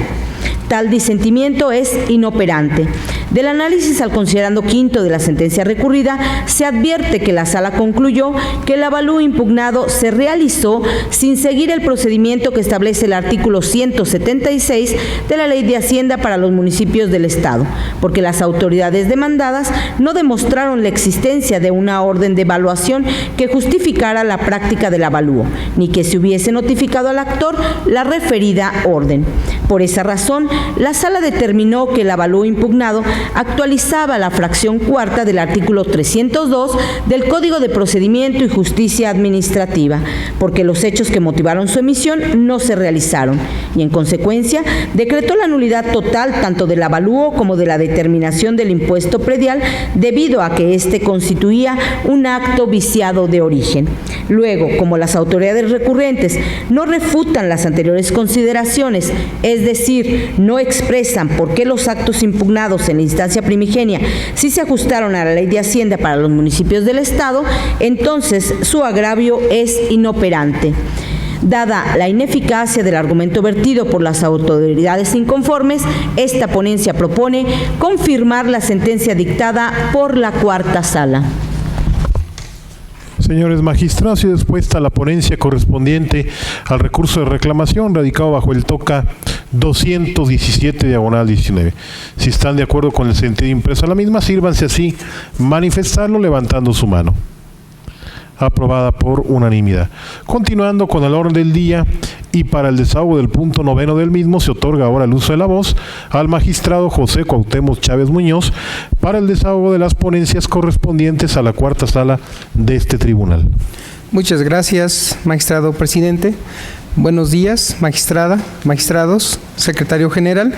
Tal disentimiento es inoperante. Del análisis al considerando quinto de la sentencia recurrida, se advierte que la Sala concluyó que el avalúo impugnado se realizó sin seguir el procedimiento que establece el artículo 176 de la Ley de Hacienda para los municipios del Estado, porque las autoridades demandadas no demostraron la existencia de una orden de evaluación que justificara la práctica del avalúo, ni que se hubiese notificado al actor la referida orden. Por esa razón, la Sala determinó que el avalúo impugnado actualizaba la fracción cuarta del artículo 302 del Código de Procedimiento y Justicia Administrativa, porque los hechos que motivaron su emisión no se realizaron, y en consecuencia decretó la nulidad total tanto del avalúo como de la determinación del impuesto predial, debido a que éste constituía un acto viciado de origen. Luego, como las autoridades recurrentes no refutan las anteriores consideraciones, es decir, no expresan por qué los actos impugnados en la instancia primigenia sí se ajustaron a la Ley de Hacienda para los municipios del Estado, entonces su agravio es inoperante. Dada la ineficacia del argumento vertido por las autoridades inconformes, esta ponencia propone confirmar la sentencia dictada por la Cuarta Sala. Señores magistrados, y dispuesta la ponencia correspondiente al recurso de reclamación radicado bajo el TOCA 217/19. Si están de acuerdo con el sentido impreso a la misma, sírvanse así manifestarlo levantando su mano. Aprobada por unanimidad. Continuando con el orden del día, y para el desahogo del punto 9 del mismo, se otorga ahora el uso de la voz al magistrado José Cuauhtémoc Chávez Muñoz para el desahogo de las ponencias correspondientes a la Cuarta Sala de este tribunal. Muchas gracias, magistrado presidente. Buenos días, magistrada, magistrados, secretario general.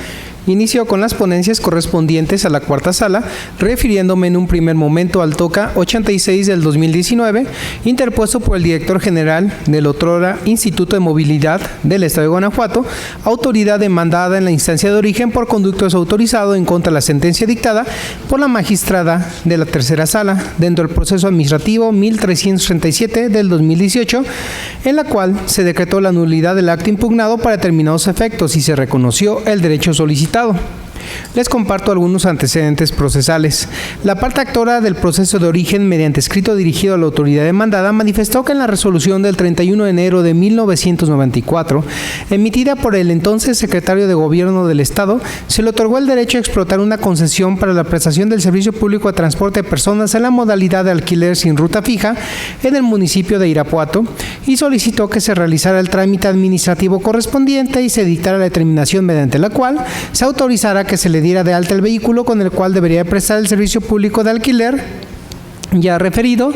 Inicio con las ponencias correspondientes a la Cuarta Sala, refiriéndome en un primer momento al TOCA 86 del 2019, interpuesto por el director general del otrora Instituto de Movilidad del Estado de Guanajuato, autoridad demandada en la instancia de origen por conducto desautorizado en contra de la sentencia dictada por la magistrada de la Tercera Sala, dentro del proceso administrativo 1337 del 2018, en la cual se decretó la nulidad del acto impugnado para determinados efectos y se reconoció el derecho solicitado. Les comparto algunos antecedentes procesales. La parte actora del proceso de origen, mediante escrito dirigido a la autoridad demandada, manifestó que en la resolución del 31 de enero de 1994, emitida por el entonces secretario de Gobierno del Estado, se le otorgó el derecho a explotar una concesión para la prestación del servicio público de transporte de personas en la modalidad de alquiler sin ruta fija en el municipio de Irapuato, y solicitó que se realizara el trámite administrativo correspondiente y se dictara la determinación mediante la cual se autorizara que se le diera de alta el vehículo con el cual debería prestar el servicio público de alquiler ya referido,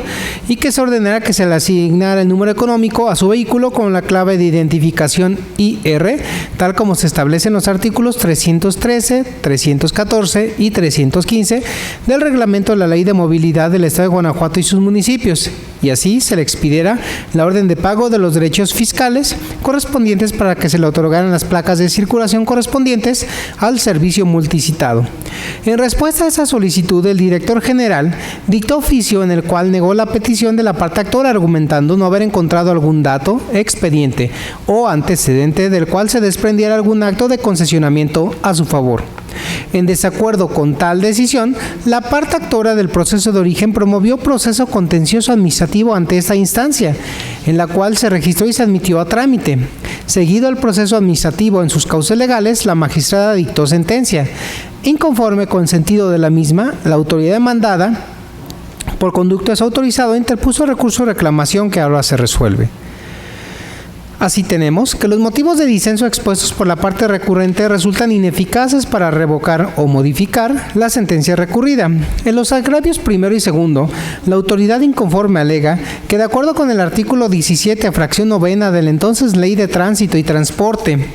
y que se ordenara que se le asignara el número económico a su vehículo con la clave de identificación IR, tal como se establece en los artículos 313, 314 y 315 del reglamento de la Ley de Movilidad del Estado de Guanajuato y sus municipios, y así se le expidiera la orden de pago de los derechos fiscales correspondientes para que se le otorgaran las placas de circulación correspondientes al servicio multicitado. En respuesta a esa solicitud, el director general dictó oficio en el cual negó la petición de la parte actora, argumentando no haber encontrado algún dato, expediente o antecedente del cual se desprendiera algún acto de concesionamiento a su favor. En desacuerdo con tal decisión, la parte actora del proceso de origen promovió proceso contencioso administrativo ante esta instancia, en la cual se registró y se admitió a trámite. Seguido el proceso administrativo en sus causas legales, la magistrada dictó sentencia. Inconforme con el sentido de la misma, la autoridad demandada por conducto desautorizado interpuso recurso de reclamación que ahora se resuelve. Así tenemos que los motivos de disenso expuestos por la parte recurrente resultan ineficaces para revocar o modificar la sentencia recurrida. En los agravios primero y segundo, la autoridad inconforme alega que, de acuerdo con el artículo 17, fracción novena de la entonces Ley de Tránsito y Transporte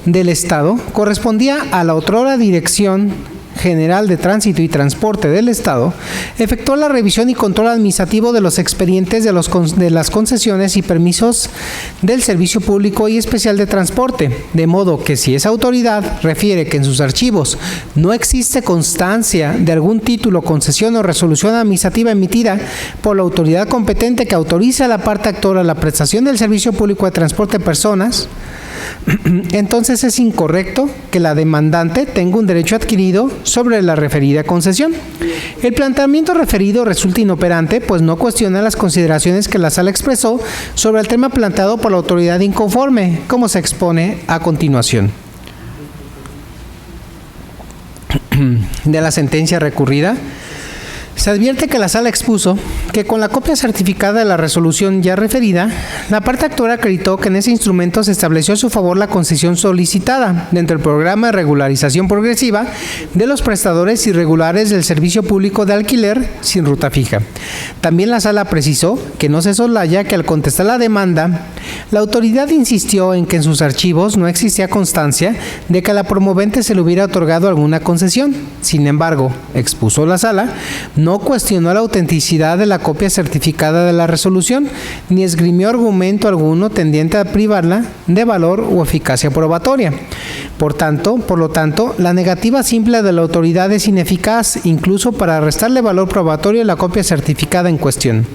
del Estado, correspondía a la otrora Dirección General de Tránsito y Transporte del Estado, efectuó la revisión y control administrativo de los expedientes de las concesiones y permisos del Servicio Público y Especial de Transporte, de modo que si esa autoridad refiere que en sus archivos no existe constancia de algún título, concesión o resolución administrativa emitida por la autoridad competente que autorice a la parte actora la prestación del Servicio Público de Transporte de personas, entonces es incorrecto que la demandante tenga un derecho adquirido sobre la referida concesión. El planteamiento referido resulta inoperante, pues no cuestiona las consideraciones que la Sala expresó sobre el tema planteado por la autoridad inconforme, como se expone a continuación. De la sentencia recurrida, se advierte que la Sala expuso que con la copia certificada de la resolución ya referida, la parte actora acreditó que en ese instrumento se estableció a su favor la concesión solicitada dentro del programa de regularización progresiva de los prestadores irregulares del servicio público de alquiler sin ruta fija. También la Sala precisó que no se soslaya que al contestar la demanda, la autoridad insistió en que en sus archivos no existía constancia de que a la promovente se le hubiera otorgado alguna concesión. Sin embargo, expuso la Sala, no cuestionó la autenticidad de la copia certificada de la resolución, ni esgrimió argumento alguno tendiente a privarla de valor o eficacia probatoria. Por lo tanto, la negativa simple de la autoridad es ineficaz, incluso para restarle valor probatorio a la copia certificada en cuestión.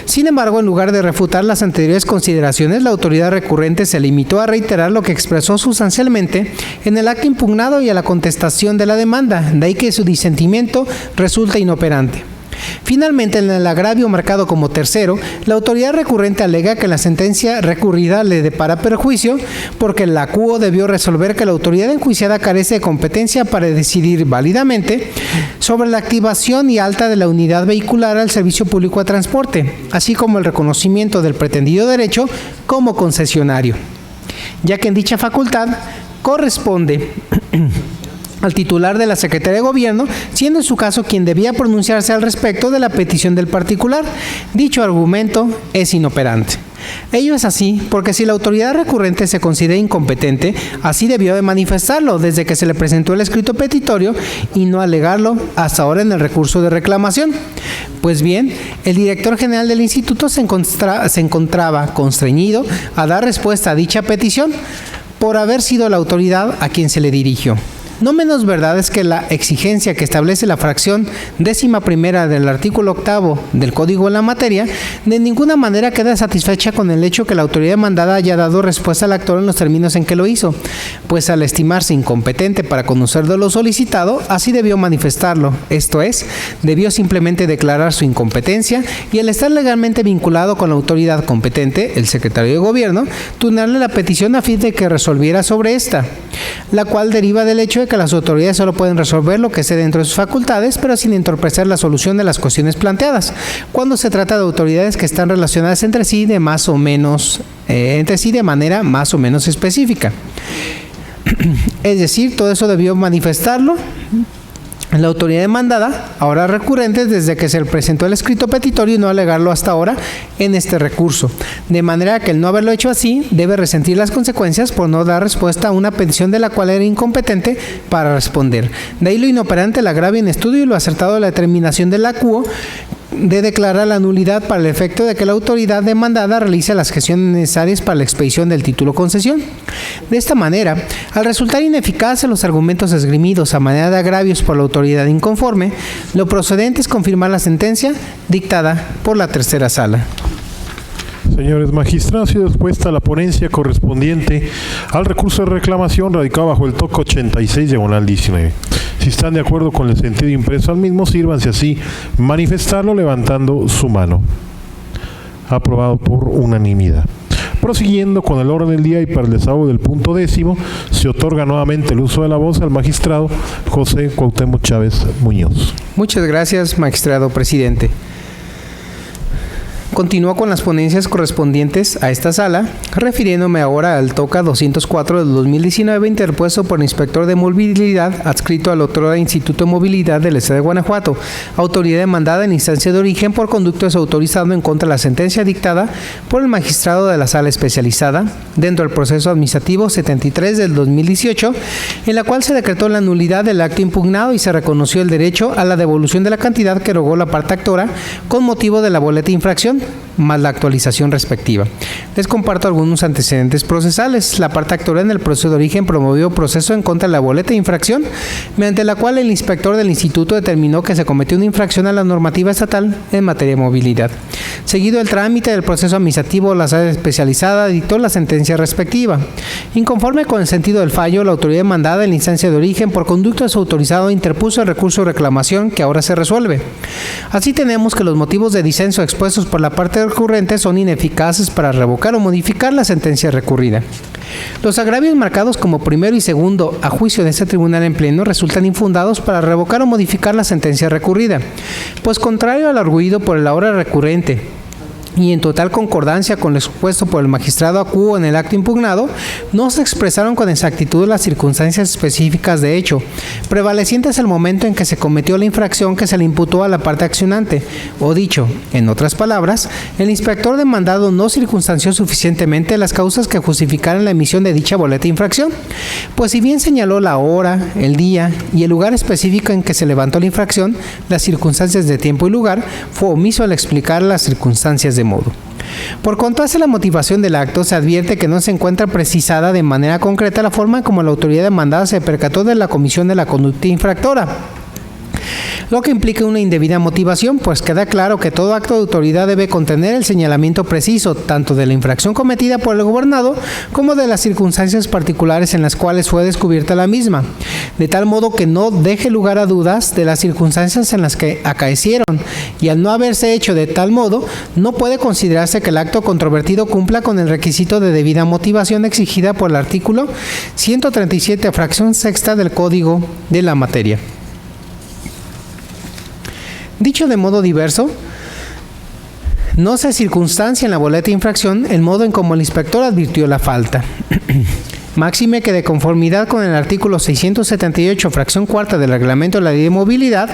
Sin embargo, en lugar de refutar las anteriores consideraciones, la autoridad recurrente se limitó a reiterar lo que expresó sustancialmente en el acto impugnado y a la contestación de la demanda, de ahí que su disentimiento resulta inoperante. Finalmente, en el agravio marcado como tercero, la autoridad recurrente alega que la sentencia recurrida le depara perjuicio porque la CUO debió resolver que la autoridad enjuiciada carece de competencia para decidir válidamente sobre la activación y alta de la unidad vehicular al servicio público de transporte, así como el reconocimiento del pretendido derecho como concesionario, ya que en dicha facultad corresponde al titular de la Secretaría de Gobierno, siendo en su caso quien debía pronunciarse al respecto de la petición del particular. Dicho argumento es inoperante. Ello es así porque si la autoridad recurrente se considera incompetente, así debió de manifestarlo desde que se le presentó el escrito petitorio y no alegarlo hasta ahora en el recurso de reclamación. Pues bien, el director general del instituto se encontraba constreñido a dar respuesta a dicha petición por haber sido la autoridad a quien se le dirigió. No menos verdad es que la exigencia que establece la fracción 11ª del artículo 8º del Código en la materia de ninguna manera queda satisfecha con el hecho que la autoridad demandada haya dado respuesta al actor en los términos en que lo hizo, pues al estimarse incompetente para conocer de lo solicitado, así debió manifestarlo, esto es, debió simplemente declarar su incompetencia y al estar legalmente vinculado con la autoridad competente, el secretario de Gobierno, turnarle la petición a fin de que resolviera sobre esta, la cual deriva del hecho de que las autoridades solo pueden resolver lo que esté dentro de sus facultades, pero sin entorpecer la solución de las cuestiones planteadas, cuando se trata de autoridades que están relacionadas entre sí de manera más o menos específica. Es decir, todo eso debió manifestarlo la autoridad demandada, ahora recurrente, desde que se le presentó el escrito petitorio y no alegarlo hasta ahora en este recurso. De manera que el no haberlo hecho así debe resentir las consecuencias por no dar respuesta a una petición de la cual era incompetente para responder. De ahí lo inoperante, el agravio en estudio y lo acertado de la determinación de la CUO de declarar la nulidad para el efecto de que la autoridad demandada realice las gestiones necesarias para la expedición del título concesión. De esta manera, al resultar ineficaces los argumentos esgrimidos a manera de agravios por la autoridad inconforme, lo procedente es confirmar la sentencia dictada por la tercera sala. Señores magistrados, ha sido expuesta la ponencia correspondiente al recurso de reclamación radicado bajo el toque 86/19. Si están de acuerdo con el sentido impreso al mismo, sírvanse así manifestarlo levantando su mano. Aprobado por unanimidad. Prosiguiendo con el orden del día y para el desahogo del punto 10, se otorga nuevamente el uso de la voz al magistrado José Cuauhtémoc Chávez Muñoz. Muchas gracias, magistrado presidente. Continúo con las ponencias correspondientes a esta sala, refiriéndome ahora al TOCA 204 del 2019 interpuesto por el inspector de movilidad adscrito al otrora Instituto de Movilidad del Estado de Guanajuato, autoridad demandada en instancia de origen por conducto desautorizado en contra de la sentencia dictada por el magistrado de la sala especializada dentro del proceso administrativo 73 del 2018, en la cual se decretó la nulidad del acto impugnado y se reconoció el derecho a la devolución de la cantidad que erogó la parte actora con motivo de la boleta de infracción, más la actualización respectiva. Les comparto algunos antecedentes procesales. La parte actora en el proceso de origen promovió proceso en contra de la boleta de infracción, mediante la cual el inspector del instituto determinó que se cometió una infracción a la normativa estatal en materia de movilidad. Seguido el trámite del proceso administrativo, la sala especializada dictó la sentencia respectiva. Inconforme con el sentido del fallo, la autoridad demandada en la instancia de origen por conducto de su autorizado interpuso el recurso de reclamación que ahora se resuelve. Así tenemos que los motivos de disenso expuestos por la parte recurrente son ineficaces para revocar o modificar la sentencia recurrida. Los agravios marcados como primero y segundo a juicio de este tribunal en pleno resultan infundados para revocar o modificar la sentencia recurrida, pues contrario al arguido por el ahora recurrente y en total concordancia con lo expuesto por el magistrado acuo en el acto impugnado, no se expresaron con exactitud las circunstancias específicas de hecho, prevalecientes el momento en que se cometió la infracción que se le imputó a la parte accionante, o dicho, en otras palabras, el inspector demandado no circunstanció suficientemente las causas que justificaran la emisión de dicha boleta de infracción, pues si bien señaló la hora, el día y el lugar específico en que se levantó la infracción, las circunstancias de tiempo y lugar, fue omiso al explicar las circunstancias de modo. Por cuanto hace la motivación del acto, se advierte que no se encuentra precisada de manera concreta la forma como la autoridad demandada se percató de la comisión de la conducta infractora, lo que implica una indebida motivación, pues queda claro que todo acto de autoridad debe contener el señalamiento preciso tanto de la infracción cometida por el gobernado como de las circunstancias particulares en las cuales fue descubierta la misma, de tal modo que no deje lugar a dudas de las circunstancias en las que acaecieron, y al no haberse hecho de tal modo, no puede considerarse que el acto controvertido cumpla con el requisito de debida motivación exigida por el artículo 137, fracción sexta del Código de la materia. Dicho de modo diverso, no se circunstancia en la boleta de infracción el modo en cómo el inspector advirtió la falta. Máxime que de conformidad con el artículo 678, fracción cuarta del reglamento de la Ley de Movilidad,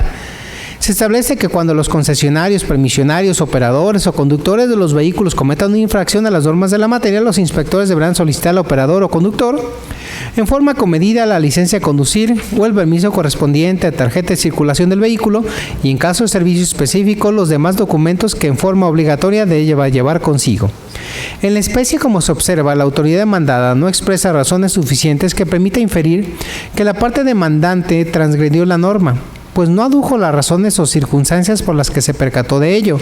se establece que cuando los concesionarios, permisionarios, operadores o conductores de los vehículos cometan una infracción a las normas de la materia, los inspectores deberán solicitar al operador o conductor en forma comedida la licencia de conducir o el permiso correspondiente a tarjeta de circulación del vehículo y en caso de servicio específico los demás documentos que en forma obligatoria debe llevar consigo. En la especie como se observa, la autoridad demandada no expresa razones suficientes que permita inferir que la parte demandante transgredió la norma, pues no adujo las razones o circunstancias por las que se percató de ello.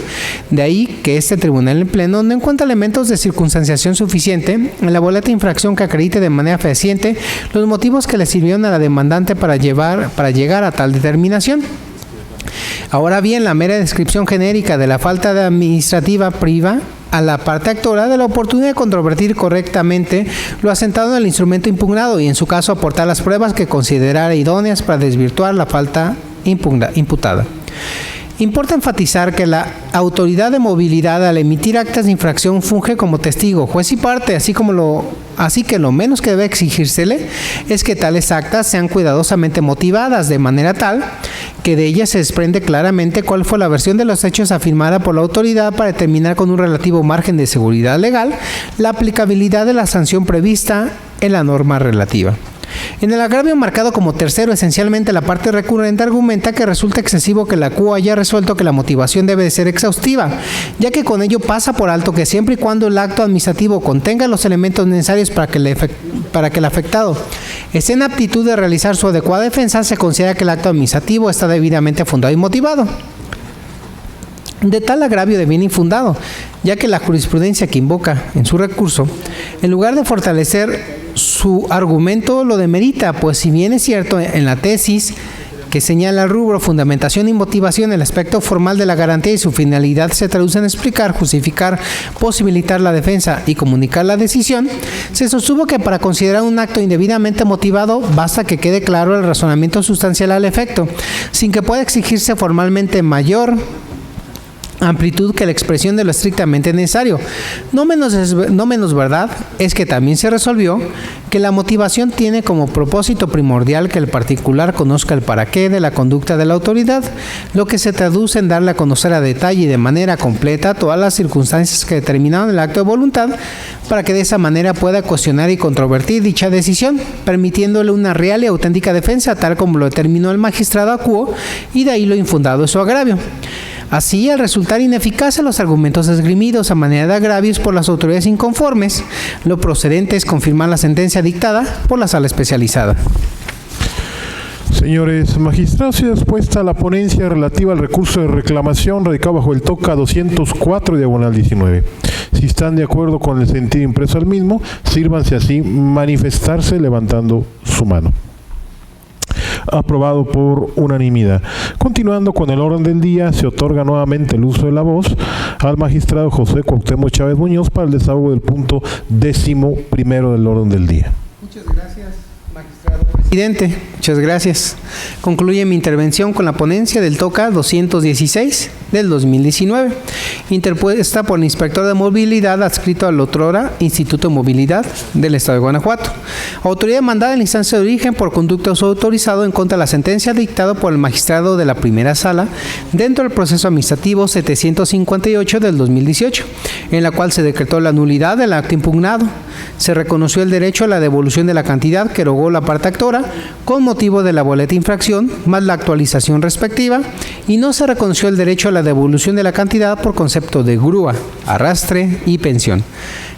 De ahí que este tribunal en pleno no encuentra elementos de circunstanciación suficiente en la boleta de infracción que acredite de manera fehaciente los motivos que le sirvieron a la demandante para llegar a tal determinación. Ahora bien, la mera descripción genérica de la falta administrativa priva a la parte actora de la oportunidad de controvertir correctamente lo asentado en el instrumento impugnado y en su caso aportar las pruebas que considerara idóneas para desvirtuar la falta imputada. Importa enfatizar que la autoridad de movilidad al emitir actas de infracción funge como testigo, juez y parte, así que lo menos que debe exigírsele es que tales actas sean cuidadosamente motivadas de manera tal que de ellas se desprende claramente cuál fue la versión de los hechos afirmada por la autoridad para determinar con un relativo margen de seguridad legal la aplicabilidad de la sanción prevista en la norma relativa. En el agravio marcado como tercero, esencialmente la parte recurrente argumenta que resulta excesivo que la CUO haya resuelto que la motivación debe de ser exhaustiva, ya que con ello pasa por alto que siempre y cuando el acto administrativo contenga los elementos necesarios para que el afectado esté en aptitud de realizar su adecuada defensa, se considera que el acto administrativo está debidamente fundado y motivado. De tal agravio deviene infundado, ya que la jurisprudencia que invoca en su recurso, en lugar de fortalecer su argumento, lo demerita, pues si bien es cierto en la tesis que señala el rubro fundamentación y motivación, el aspecto formal de la garantía y su finalidad se traduce en explicar, justificar, posibilitar la defensa y comunicar la decisión, se sostuvo que para considerar un acto indebidamente motivado basta que quede claro el razonamiento sustancial al efecto, sin que pueda exigirse formalmente mayor amplitud que la expresión de lo estrictamente necesario. No menos verdad es que también se resolvió que la motivación tiene como propósito primordial que el particular conozca el para qué de la conducta de la autoridad, lo que se traduce en darle a conocer a detalle y de manera completa todas las circunstancias que determinaron el acto de voluntad, para que de esa manera pueda cuestionar y controvertir dicha decisión, permitiéndole una real y auténtica defensa, tal como lo determinó el magistrado acuo, y de ahí lo infundado de su agravio. Así, al resultar ineficaces los argumentos esgrimidos a manera de agravios por las autoridades inconformes, lo procedente es confirmar la sentencia dictada por la sala especializada. Señores magistrados, y dispuesta la ponencia relativa al recurso de reclamación radicado bajo el TOCA 204/19. Si están de acuerdo con el sentido impreso al mismo, sírvanse así manifestarse levantando su mano. Aprobado por unanimidad. Continuando con el orden del día, se otorga nuevamente el uso de la voz al magistrado José Cuauhtémoc Chávez Muñoz para el desahogo del punto 11º del orden del día. Muchas gracias, magistrado presidente. Muchas gracias. Concluye mi intervención con la ponencia del TOCA 216 del 2019, interpuesta por el inspector de movilidad adscrito al otrora Instituto de Movilidad del Estado de Guanajuato. Autoridad demandada en la instancia de origen por conducto autorizado en contra de la sentencia dictada por el magistrado de la primera sala dentro del proceso administrativo 758 del 2018, en la cual se decretó la nulidad del acto impugnado. Se reconoció el derecho a la devolución de la cantidad que erogó la parte actora con motivo de la boleta de infracción más la actualización respectiva, y no se reconoció el derecho a la devolución de la cantidad por concepto de grúa, arrastre y pensión.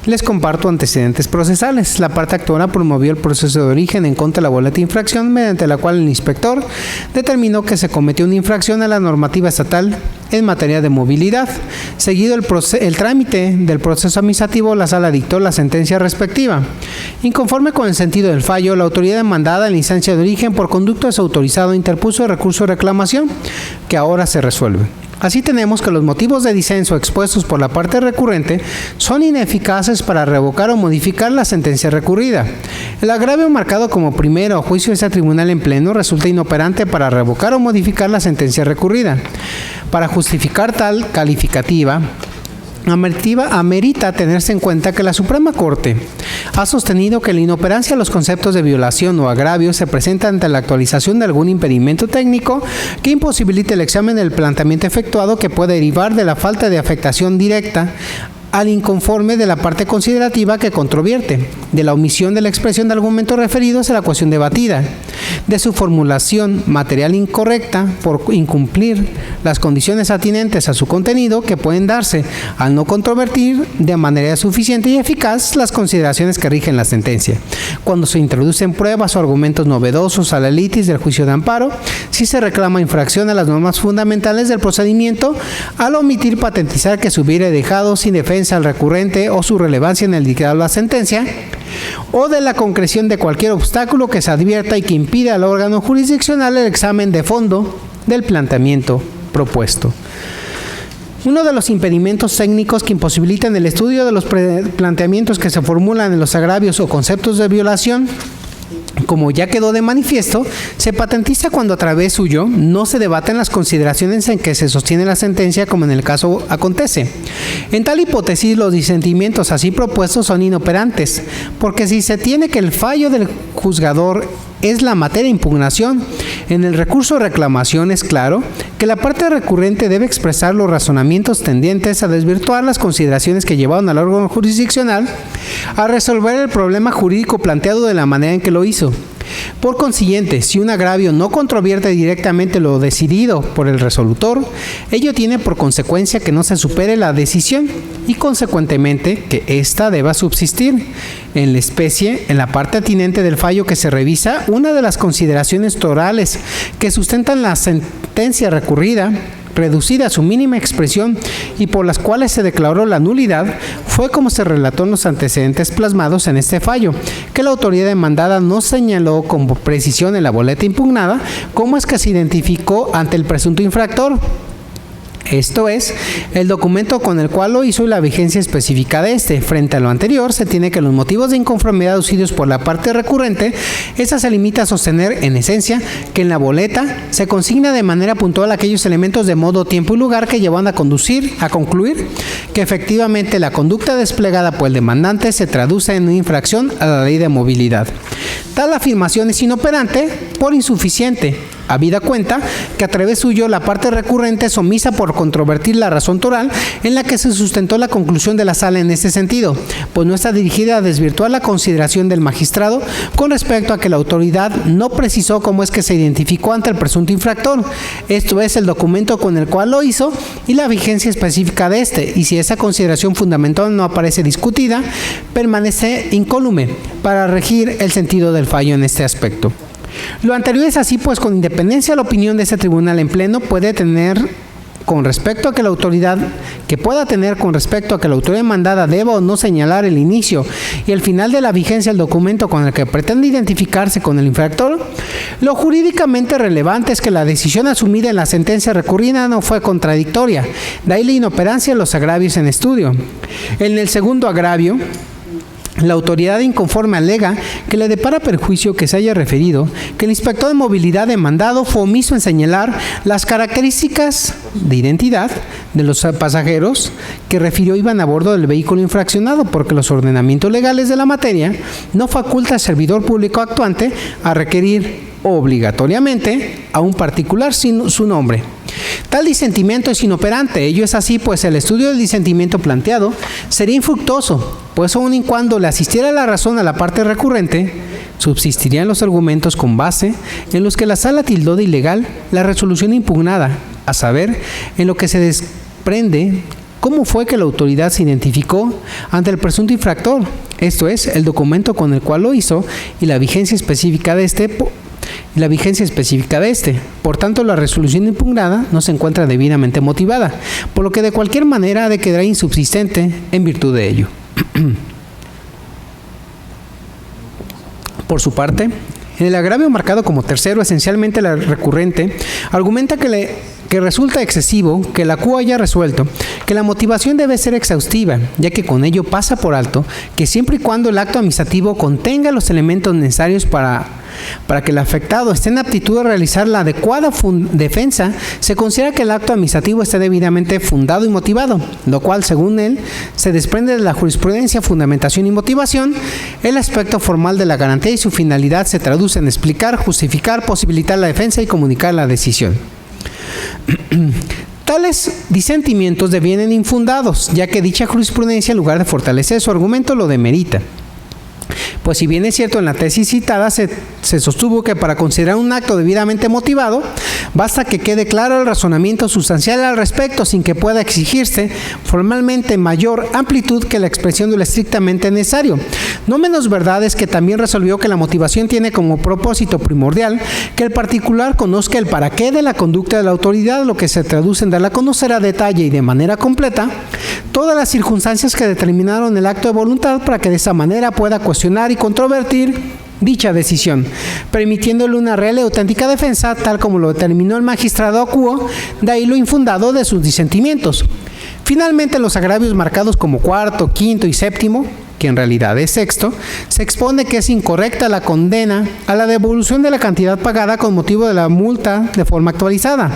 Les comparto antecedentes procesales. La parte actora promovió el proceso de origen en contra de la boleta de infracción, mediante la cual el inspector determinó que se cometió una infracción a la normativa estatal en materia de movilidad. Seguido el trámite del proceso administrativo, la sala dictó la sentencia respectiva. Inconforme con el sentido del fallo, la autoridad demandada en la instancia de origen por conducto desautorizado interpuso el recurso de reclamación, que ahora se resuelve. Así tenemos que los motivos de disenso expuestos por la parte recurrente son ineficaces para revocar o modificar la sentencia recurrida. El agravio marcado como primero juicio de ese tribunal en pleno resulta inoperante para revocar o modificar la sentencia recurrida. Para justificar tal calificativa, amerita tenerse en cuenta que la Suprema Corte ha sostenido que la inoperancia de los conceptos de violación o agravio se presenta ante la actualización de algún impedimento técnico que imposibilite el examen del planteamiento efectuado, que puede derivar de la falta de afectación directa al inconforme de la parte considerativa que controvierte, de la omisión de la expresión de argumentos referidos a la cuestión debatida, de su formulación material incorrecta por incumplir las condiciones atinentes a su contenido que pueden darse al no controvertir de manera suficiente y eficaz las consideraciones que rigen la sentencia. Cuando se introducen pruebas o argumentos novedosos a la litis del juicio de amparo, si se reclama infracción a las normas fundamentales del procedimiento al omitir patentizar que se hubiera dejado sin defensa al recurrente o su relevancia en el dictado de la sentencia, o de la concreción de cualquier obstáculo que se advierta y que impida al órgano jurisdiccional el examen de fondo del planteamiento propuesto. Uno de los impedimentos técnicos que imposibilitan el estudio de los planteamientos que se formulan en los agravios o conceptos de violación, como ya quedó de manifiesto, se patentiza cuando a través suyo no se debaten las consideraciones en que se sostiene la sentencia, como en el caso acontece. En tal hipótesis, los disentimientos así propuestos son inoperantes, porque si se tiene que el fallo del juzgador es la materia de impugnación, en el recurso de reclamación es claro que la parte recurrente debe expresar los razonamientos tendientes a desvirtuar las consideraciones que llevaron al órgano jurisdiccional a resolver el problema jurídico planteado de la manera en que lo hizo. Por consiguiente, si un agravio no controvierte directamente lo decidido por el resolutor, ello tiene por consecuencia que no se supere la decisión y consecuentemente que ésta deba subsistir. En la especie, en la parte atinente del fallo que se revisa, una de las consideraciones torales que sustentan la sentencia recurrida, reducida a su mínima expresión y por las cuales se declaró la nulidad, fue como se relató en los antecedentes plasmados en este fallo, que la autoridad demandada no señaló con precisión en la boleta impugnada cómo es que se identificó ante el presunto infractor. Esto es, el documento con el cual lo hizo y la vigencia específica de este. Frente a lo anterior, se tiene que los motivos de inconformidad aducidos por la parte recurrente, esta se limita a sostener, en esencia, que en la boleta se consigna de manera puntual aquellos elementos de modo, tiempo y lugar que llevan a concluir que efectivamente la conducta desplegada por el demandante se traduce en una infracción a la ley de movilidad. Tal afirmación es inoperante por insuficiente, Habida cuenta que a través suyo la parte recurrente es omisa por controvertir la razón toral en la que se sustentó la conclusión de la sala en este sentido, pues no está dirigida a desvirtuar la consideración del magistrado con respecto a que la autoridad no precisó cómo es que se identificó ante el presunto infractor, esto es, el documento con el cual lo hizo y la vigencia específica de este, y si esa consideración fundamental no aparece discutida, permanece incólume para regir el sentido del fallo en este aspecto. Lo anterior es así, pues con independencia la opinión de este tribunal en pleno puede tener con respecto a que la autoridad demandada deba o no señalar el inicio y el final de la vigencia del documento con el que pretende identificarse con el infractor, lo jurídicamente relevante es que la decisión asumida en la sentencia recurrida no fue contradictoria, de ahí la inoperancia de los agravios en estudio. En el segundo agravio, la autoridad inconforme alega que le depara perjuicio que se haya referido que el inspector de movilidad demandado fue omiso en señalar las características de identidad de los pasajeros que refirió iban a bordo del vehículo infraccionado, porque los ordenamientos legales de la materia no faculta al servidor público actuante a requerir obligatoriamente a un particular sin su nombre. Tal disentimiento es inoperante. Ello es así, pues el estudio del disentimiento planteado sería infructuoso, pues aun y cuando le asistiera la razón a la parte recurrente, subsistirían los argumentos con base en los que la sala tildó de ilegal la resolución impugnada, a saber, en lo que se desprende cómo fue que la autoridad se identificó ante el presunto infractor, esto es, el documento con el cual lo hizo y la vigencia específica de este. Por tanto, la resolución impugnada no se encuentra debidamente motivada, por lo que de cualquier manera ha de quedar insubsistente en virtud de ello. Por su parte, en el agravio marcado como tercero, esencialmente la recurrente, argumenta que resulta excesivo que la CUA haya resuelto que la motivación debe ser exhaustiva, ya que con ello pasa por alto que siempre y cuando el acto administrativo contenga los elementos necesarios para que el afectado esté en aptitud a realizar la adecuada defensa, se considera que el acto administrativo esté debidamente fundado y motivado, lo cual, según él, se desprende de la jurisprudencia, fundamentación y motivación. El aspecto formal de la garantía y su finalidad se traduce en explicar, justificar, posibilitar la defensa y comunicar la decisión. Tales disentimientos devienen infundados, ya que dicha jurisprudencia, en lugar de fortalecer su argumento, lo demerita. Pues si bien es cierto, en la tesis citada se sostuvo que para considerar un acto debidamente motivado, basta que quede claro el razonamiento sustancial al respecto, sin que pueda exigirse formalmente mayor amplitud que la expresión de lo estrictamente necesario. No menos verdad es que también resolvió que la motivación tiene como propósito primordial que el particular conozca el para qué de la conducta de la autoridad, lo que se traduce en darle a conocer a detalle y de manera completa todas las circunstancias que determinaron el acto de voluntad, para que de esa manera pueda cuestionar y controvertir dicha decisión, permitiéndole una real y auténtica defensa, tal como lo determinó el magistrado acuo, de ahí lo infundado de sus disentimientos. Finalmente, en los agravios marcados como cuarto, quinto y séptimo, que en realidad es sexto, se expone que es incorrecta la condena a la devolución de la cantidad pagada con motivo de la multa de forma actualizada.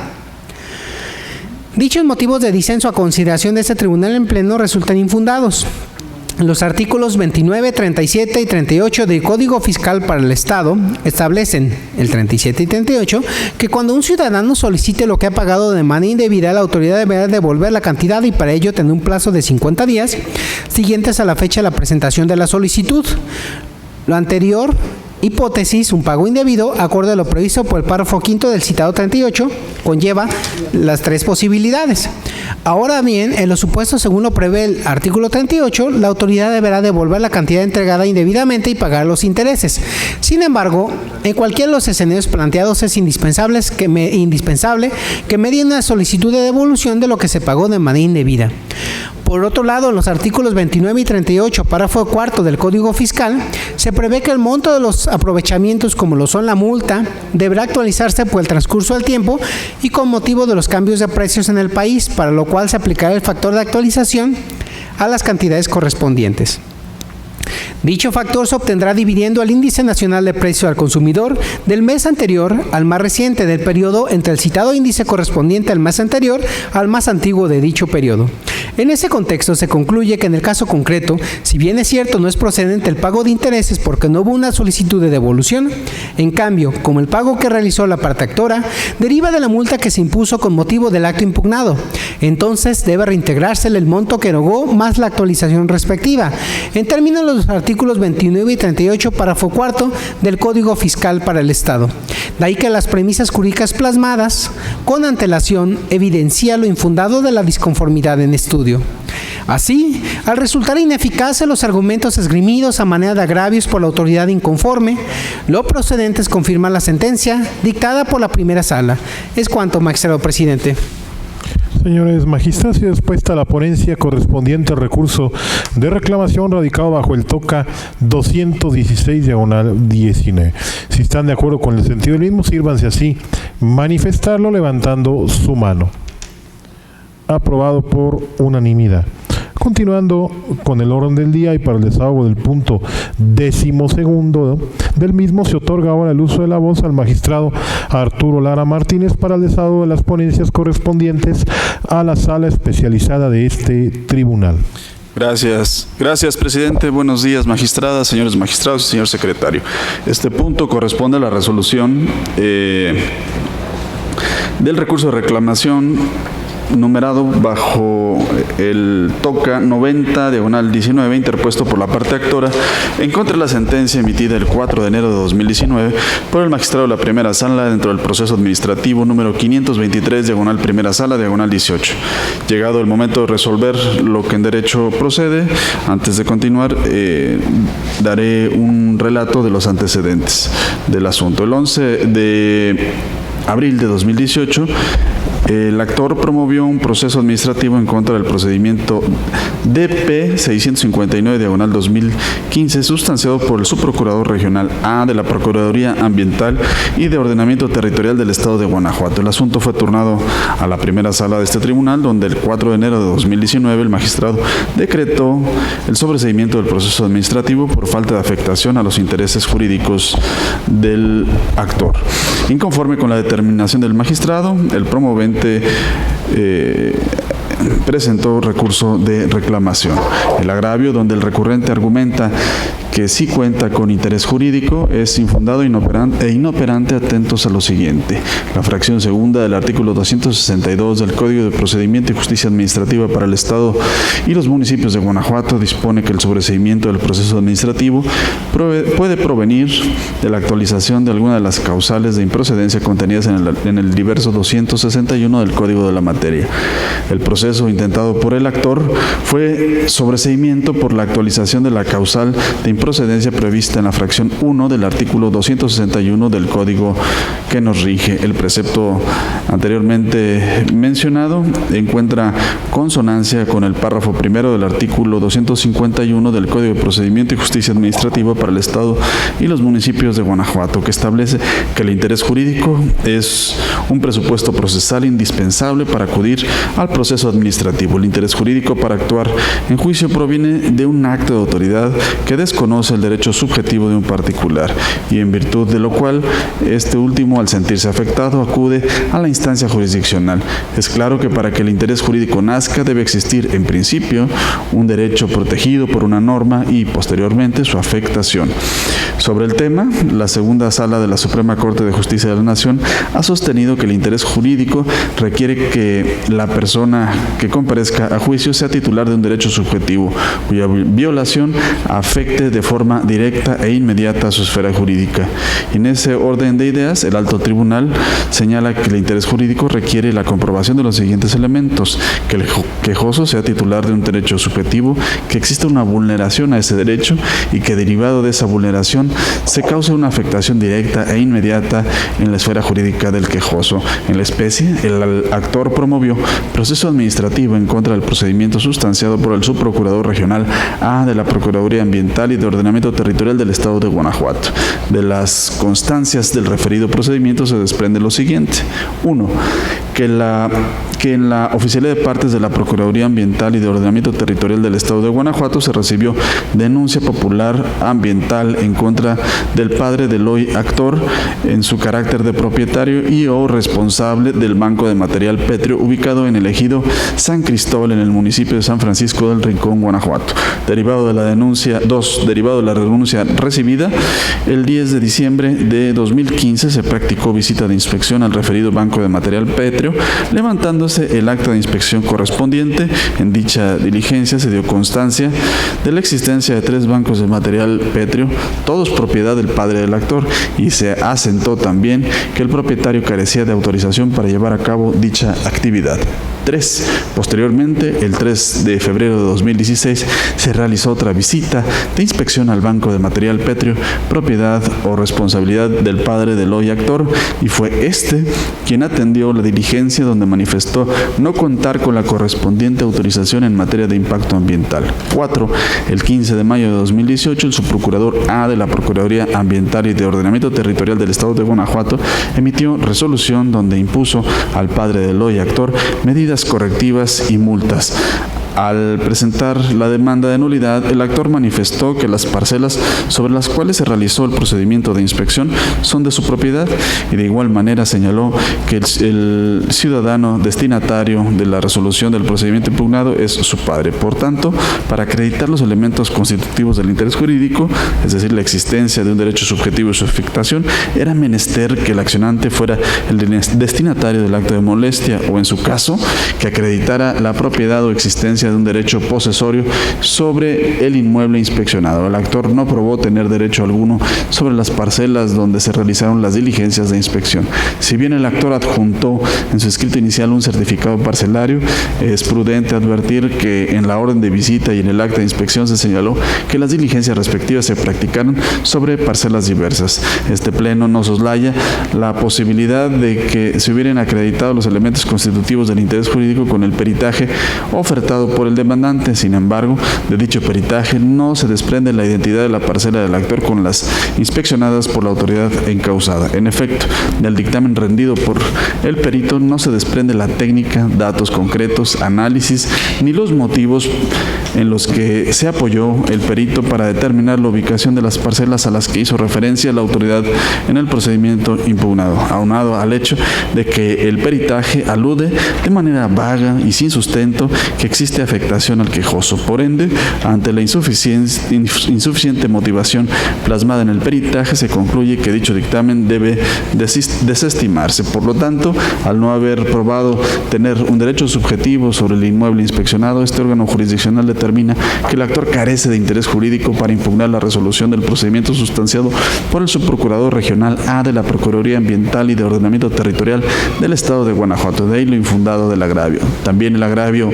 Dichos motivos de disenso a consideración de este tribunal en pleno resultan infundados. Los artículos 29, 37 y 38 del Código Fiscal para el Estado establecen, el 37 y 38, que cuando un ciudadano solicite lo que ha pagado de manera indebida, la autoridad deberá devolver la cantidad y para ello tener un plazo de 50 días siguientes a la fecha de la presentación de la solicitud. Lo anterior, hipótesis, un pago indebido, acorde a lo previsto por el párrafo quinto del citado 38, conlleva las tres posibilidades. Ahora bien, en los supuestos según lo prevé el artículo 38, la autoridad deberá devolver la cantidad entregada indebidamente y pagar los intereses. Sin embargo, en cualquiera de los escenarios planteados es indispensable que medie una solicitud de devolución de lo que se pagó de manera indebida. Por otro lado, en los artículos 29 y 38, párrafo cuarto del Código Fiscal, se prevé que el monto de los aprovechamientos, como lo son la multa, deberá actualizarse por el transcurso del tiempo y con motivo de los cambios de precios en el país, para lo cual se aplicará el factor de actualización a las cantidades correspondientes. Dicho factor se obtendrá dividiendo el índice nacional de precio al consumidor del mes anterior al más reciente del periodo entre el citado índice correspondiente al mes anterior al más antiguo de dicho periodo. En ese contexto se concluye que en el caso concreto, si bien es cierto no es procedente el pago de intereses porque no hubo una solicitud de devolución, en cambio, como el pago que realizó la parte actora deriva de la multa que se impuso con motivo del acto impugnado, entonces debe reintegrársele el monto que erogó más la actualización respectiva, en términos de los artículos 29 y 38, párrafo cuarto del Código Fiscal para el Estado. De ahí que las premisas jurídicas plasmadas con antelación evidencia lo infundado de la disconformidad en estudio. Así, al resultar ineficaces los argumentos esgrimidos a manera de agravios por la autoridad inconforme, lo procedente es confirmar la sentencia dictada por la primera sala. Es cuanto, magistrado presidente. Señores magistrados, y dispuesta la ponencia correspondiente al recurso de reclamación radicado bajo el TOCA 216/19. Si están de acuerdo con el sentido del mismo, sírvanse así manifestarlo levantando su mano. Aprobado por unanimidad. Continuando con el orden del día y para el desahogo del punto 12º del mismo, se otorga ahora el uso de la voz al magistrado Arturo Lara Martínez para el desahogo de las ponencias correspondientes a la sala especializada de este tribunal. Gracias, presidente. Buenos días, magistradas, señores magistrados y señor secretario. Este punto corresponde a la resolución del recurso de reclamación numerado bajo el TOCA 90/19, interpuesto por la parte actora en contra de la sentencia emitida el 4 de enero de 2019 por el magistrado de la primera sala dentro del proceso administrativo número 523/primera sala -18. Llegado el momento de resolver lo que en derecho procede, antes de continuar, daré un relato de los antecedentes del asunto. El 11 de abril de 2018, el actor promovió un proceso administrativo en contra del procedimiento DP 659/2015, sustanciado por el subprocurador regional A de la Procuraduría Ambiental y de Ordenamiento Territorial del Estado de Guanajuato. El asunto fue turnado a la primera sala de este tribunal, donde el 4 de enero de 2019 el magistrado decretó el sobreseimiento del proceso administrativo por falta de afectación a los intereses jurídicos del actor. Inconforme con la determinación del magistrado, el promovente presentó recurso de reclamación. El agravio, donde el recurrente argumenta que sí cuenta con interés jurídico, es infundado e inoperante, atentos a lo siguiente. La fracción segunda del artículo 262 del Código de Procedimiento y Justicia Administrativa para el Estado y los municipios de Guanajuato dispone que el sobreseimiento del proceso administrativo puede provenir de la actualización de alguna de las causales de improcedencia contenidas en el diverso 261 del Código de la materia. El proceso intentado por el actor fue sobreseimiento por la actualización de la causal de improcedencia prevista en la fracción 1 del artículo 261 del Código que nos rige. El precepto anteriormente mencionado encuentra consonancia con el párrafo primero del artículo 251 del Código de Procedimiento y Justicia Administrativa para el Estado y los municipios de Guanajuato, que establece que el interés jurídico es un presupuesto procesal indispensable para acudir al proceso administrativo. El interés jurídico para actuar en juicio proviene de un acto de autoridad que desconoce el derecho subjetivo de un particular y en virtud de lo cual este último, al sentirse afectado, acude a la instancia jurisdiccional. Es claro que para que el interés jurídico nazca debe existir en principio un derecho protegido por una norma y posteriormente su afectación. Sobre el tema, la segunda sala de la Suprema Corte de Justicia de la Nación ha sostenido que el interés jurídico requiere que la persona que comparezca a juicio sea titular de un derecho subjetivo cuya violación afecte de forma directa e inmediata a su esfera jurídica. Y en ese orden de ideas, el alto tribunal señala que el interés jurídico requiere la comprobación de los siguientes elementos: que el quejoso sea titular de un derecho subjetivo, que exista una vulneración a ese derecho y que derivado de esa vulneración se cause una afectación directa e inmediata en la esfera jurídica del quejoso. En la especie, el actor promovió proceso administrativo en contra del procedimiento sustanciado por el subprocurador regional A de la Procuraduría Ambiental y de Ordenamiento Territorial del Estado de Guanajuato. De las constancias del referido procedimiento se desprende lo siguiente: 1. que en la Oficialía de Partes de la Procuraduría Ambiental y de Ordenamiento Territorial del Estado de Guanajuato se recibió denuncia popular ambiental en contra del padre del hoy actor en su carácter de propietario y o responsable del banco de material pétreo ubicado en el ejido San Cristóbal en el municipio de San Francisco del Rincón, Guanajuato. Derivado de la denuncia recibida, el 10 de diciembre de 2015 se practicó visita de inspección al referido banco de material pétreo, levantándose el acta de inspección correspondiente. En dicha diligencia se dio constancia de la existencia de 3 bancos de material pétreo, todos propiedad del padre del actor, y se asentó también que el propietario carecía de autorización para llevar a cabo dicha actividad. 3. Posteriormente, el 3 de febrero de 2016, se realizó otra visita de inspección al banco de material pétreo, propiedad o responsabilidad del padre del hoy actor, y fue este quien atendió la diligencia donde manifestó no contar con la correspondiente autorización en materia de impacto ambiental. 4. El 15 de mayo de 2018, el subprocurador A de la Procuraduría Ambiental y de Ordenamiento Territorial del Estado de Guanajuato emitió resolución donde impuso al padre del hoy actor medidas correctivas y multas. Al presentar la demanda de nulidad, el actor manifestó que las parcelas sobre las cuales se realizó el procedimiento de inspección son de su propiedad y de igual manera señaló que el ciudadano destinatario de la resolución del procedimiento impugnado es su padre. Por tanto, para acreditar los elementos constitutivos del interés jurídico, es decir, la existencia de un derecho subjetivo y su afectación, era menester que el accionante fuera el destinatario del acto de molestia o, en su caso, que acreditara la propiedad o existencia de un derecho posesorio sobre el inmueble inspeccionado. El actor no probó tener derecho alguno sobre las parcelas donde se realizaron las diligencias de inspección. Si bien el actor adjuntó en su escrito inicial un certificado parcelario, es prudente advertir que en la orden de visita y en el acta de inspección se señaló que las diligencias respectivas se practicaron sobre parcelas diversas. Este pleno no soslaya la posibilidad de que se hubieran acreditado los elementos constitutivos del interés jurídico con el peritaje ofertado por el demandante. Sin embargo, de dicho peritaje no se desprende la identidad de la parcela del actor con las inspeccionadas por la autoridad encausada. En efecto, del dictamen rendido por el perito no se desprende la técnica, datos concretos, análisis, ni los motivos en los que se apoyó el perito para determinar la ubicación de las parcelas a las que hizo referencia la autoridad en el procedimiento impugnado, aunado al hecho de que el peritaje alude de manera vaga y sin sustento que existe afectación al quejoso. Por ende, ante la insuficiente motivación plasmada en el peritaje, se concluye que dicho dictamen debe desestimarse. Por lo tanto, al no haber probado tener un derecho subjetivo sobre el inmueble inspeccionado, este órgano jurisdiccional determina que el actor carece de interés jurídico para impugnar la resolución del procedimiento sustanciado por el subprocurador regional A de la Procuraduría Ambiental y de Ordenamiento Territorial del Estado de Guanajuato. De ahí lo infundado del agravio. También el agravio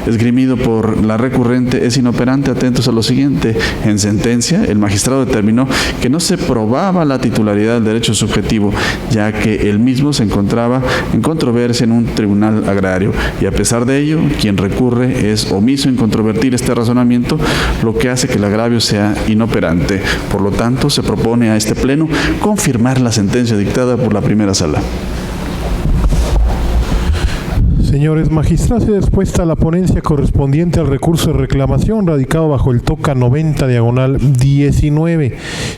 esgrimido por la recurrente es inoperante. Atentos a lo siguiente: en sentencia, el magistrado determinó que no se probaba la titularidad del derecho subjetivo, ya que el mismo se encontraba en controversia en un tribunal agrario, y a pesar de ello, quien recurre es omiso en controvertir este razonamiento, lo que hace que el agravio sea inoperante. Por lo tanto, se propone a este pleno confirmar la sentencia dictada por la primera sala. Señores magistrados, se dispuesta la ponencia correspondiente al recurso de reclamación radicado bajo el TOCA 90/19.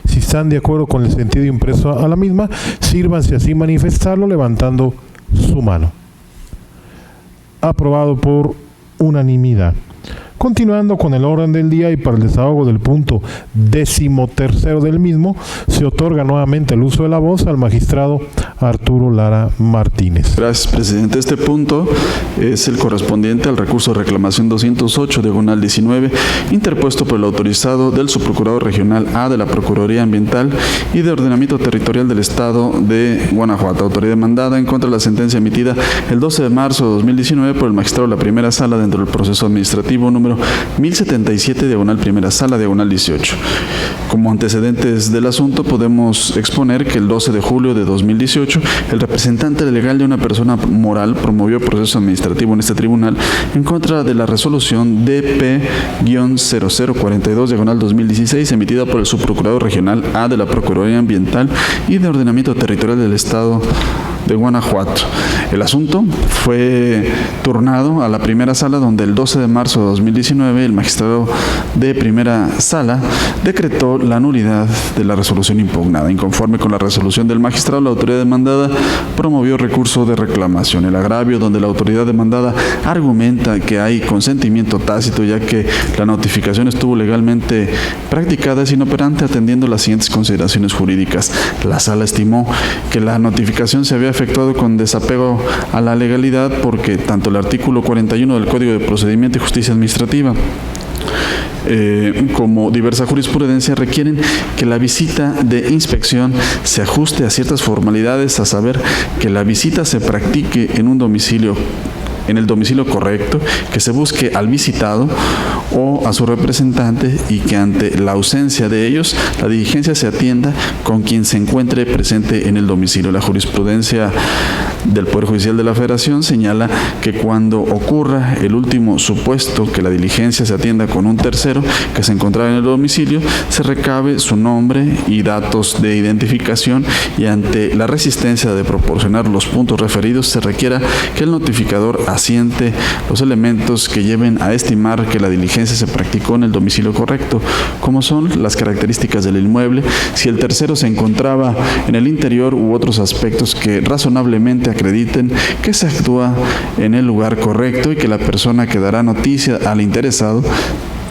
Si están de acuerdo con el sentido impreso a la misma, sírvanse así manifestarlo levantando su mano. Aprobado por unanimidad. Continuando con el orden del día y para el desahogo del punto 13º del mismo, se otorga nuevamente el uso de la voz al magistrado Arturo Lara Martínez. Gracias, presidente. Este punto es el correspondiente al recurso de reclamación 208/19, interpuesto por el autorizado del subprocurador regional A de la Procuraduría Ambiental y de Ordenamiento Territorial del Estado de Guanajuato, autoridad demandada en contra de la sentencia emitida el 12 de marzo de 2019 por el magistrado de la primera sala dentro del proceso administrativo número 1077, primera sala, 18. Como antecedentes del asunto, podemos exponer que el 12 de julio de 2018, el representante legal de una persona moral promovió proceso administrativo en este tribunal en contra de la resolución DP-0042/2016, emitida por el subprocurador regional A de la Procuraduría Ambiental y de Ordenamiento Territorial del Estado de Guanajuato. El asunto fue turnado a la primera sala, donde el 12 de marzo de 2019 el magistrado de primera sala decretó la nulidad de la resolución impugnada. Inconforme con la resolución del magistrado, la autoridad demandada promovió recurso de reclamación. El agravio, donde la autoridad demandada argumenta que hay consentimiento tácito, ya que la notificación estuvo legalmente practicada, es inoperante atendiendo las siguientes consideraciones jurídicas. La sala estimó que la notificación se había efectuado con desapego a la legalidad, porque tanto el artículo 41 del Código de Procedimiento y Justicia Administrativa como diversa jurisprudencia requieren que la visita de inspección se ajuste a ciertas formalidades, a saber, que la visita se practique en el domicilio correcto, que se busque al visitado o a su representante, y que ante la ausencia de ellos la diligencia se atienda con quien se encuentre presente en el domicilio. La jurisprudencia del Poder Judicial de la Federación señala que cuando ocurra el último supuesto, que la diligencia se atienda con un tercero que se encontraba en el domicilio, se recabe su nombre y datos de identificación, y ante la resistencia de proporcionar los puntos referidos se requiera que el notificador asiente los elementos que lleven a estimar que la diligencia se practicó en el domicilio correcto, como son las características del inmueble, si el tercero se encontraba en el interior, u otros aspectos que razonablemente acrediten que se actúa en el lugar correcto, y que la persona que dará noticia al interesado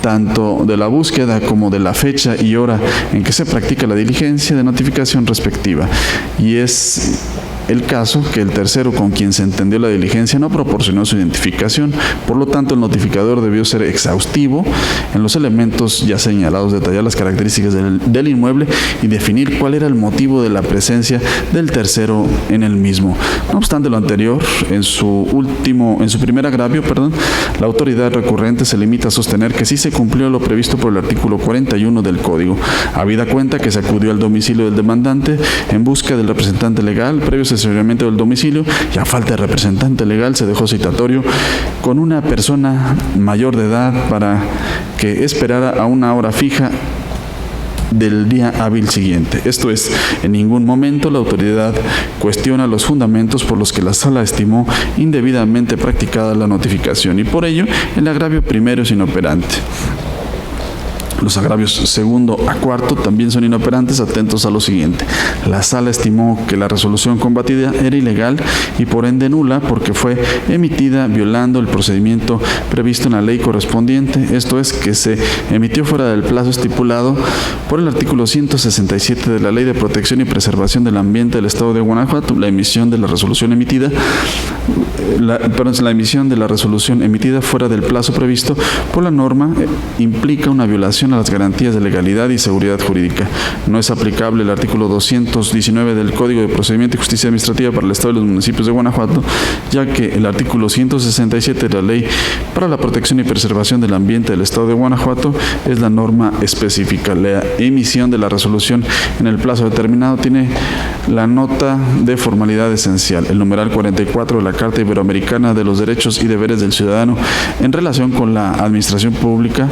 tanto de la búsqueda como de la fecha y hora en que se practica la diligencia de notificación respectiva. Y es el caso que el tercero con quien se entendió la diligencia no proporcionó su identificación. Por lo tanto, el notificador debió ser exhaustivo en los elementos ya señalados, detallar las características del inmueble y definir cuál era el motivo de la presencia del tercero en el mismo. No obstante lo anterior, en su primer agravio, la autoridad recurrente se limita a sostener que sí se cumplió lo previsto por el artículo 41 del Código, habida cuenta que se acudió al domicilio del demandante en busca del representante legal previo asesoramiento del domicilio, y a falta de representante legal se dejó citatorio con una persona mayor de edad para que esperara a una hora fija del día hábil siguiente. Esto es, en ningún momento la autoridad cuestiona los fundamentos por los que la sala estimó indebidamente practicada la notificación, y por ello el agravio primero es inoperante. Los agravios segundo a cuarto también son inoperantes, atentos a lo siguiente. La sala estimó que la resolución combatida era ilegal y por ende nula, porque fue emitida violando el procedimiento previsto en la ley correspondiente, esto es, que se emitió fuera del plazo estipulado por el artículo 167 de la Ley de Protección y Preservación del Ambiente del Estado de Guanajuato. La emisión de la resolución emitida fuera del plazo previsto por la norma implica una violación a las garantías de legalidad y seguridad jurídica. No es aplicable el artículo 219 del Código de Procedimiento y Justicia Administrativa para el Estado y los municipios de Guanajuato, ya que el artículo 167 de la Ley para la Protección y Preservación del Ambiente del Estado de Guanajuato es la norma específica. La emisión de la resolución en el plazo determinado tiene la nota de formalidad esencial, el numeral 44 de la Carta Iberoamericana de los Derechos y Deberes del Ciudadano en relación con la administración pública.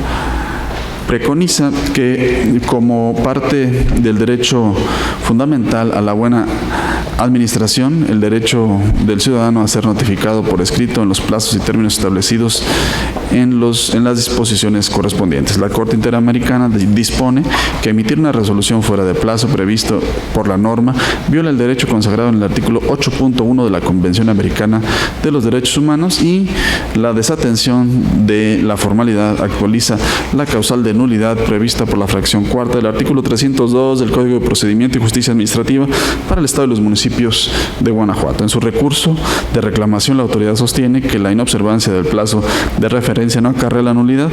Preconiza que, como parte del derecho fundamental a la buena administración, el derecho del ciudadano a ser notificado por escrito en los plazos y términos establecidos en las disposiciones correspondientes. La Corte Interamericana dispone que emitir una resolución fuera de plazo previsto por la norma viola el derecho consagrado en el artículo 8.1 de la Convención Americana de los Derechos Humanos, y la desatención de la formalidad actualiza la causal de nulidad prevista por la fracción cuarta del artículo 302 del Código de Procedimiento y Justicia Administrativa para el Estado y los municipios de Guanajuato. En su recurso de reclamación, la autoridad sostiene que la inobservancia del plazo de referencia no acarrea la nulidad,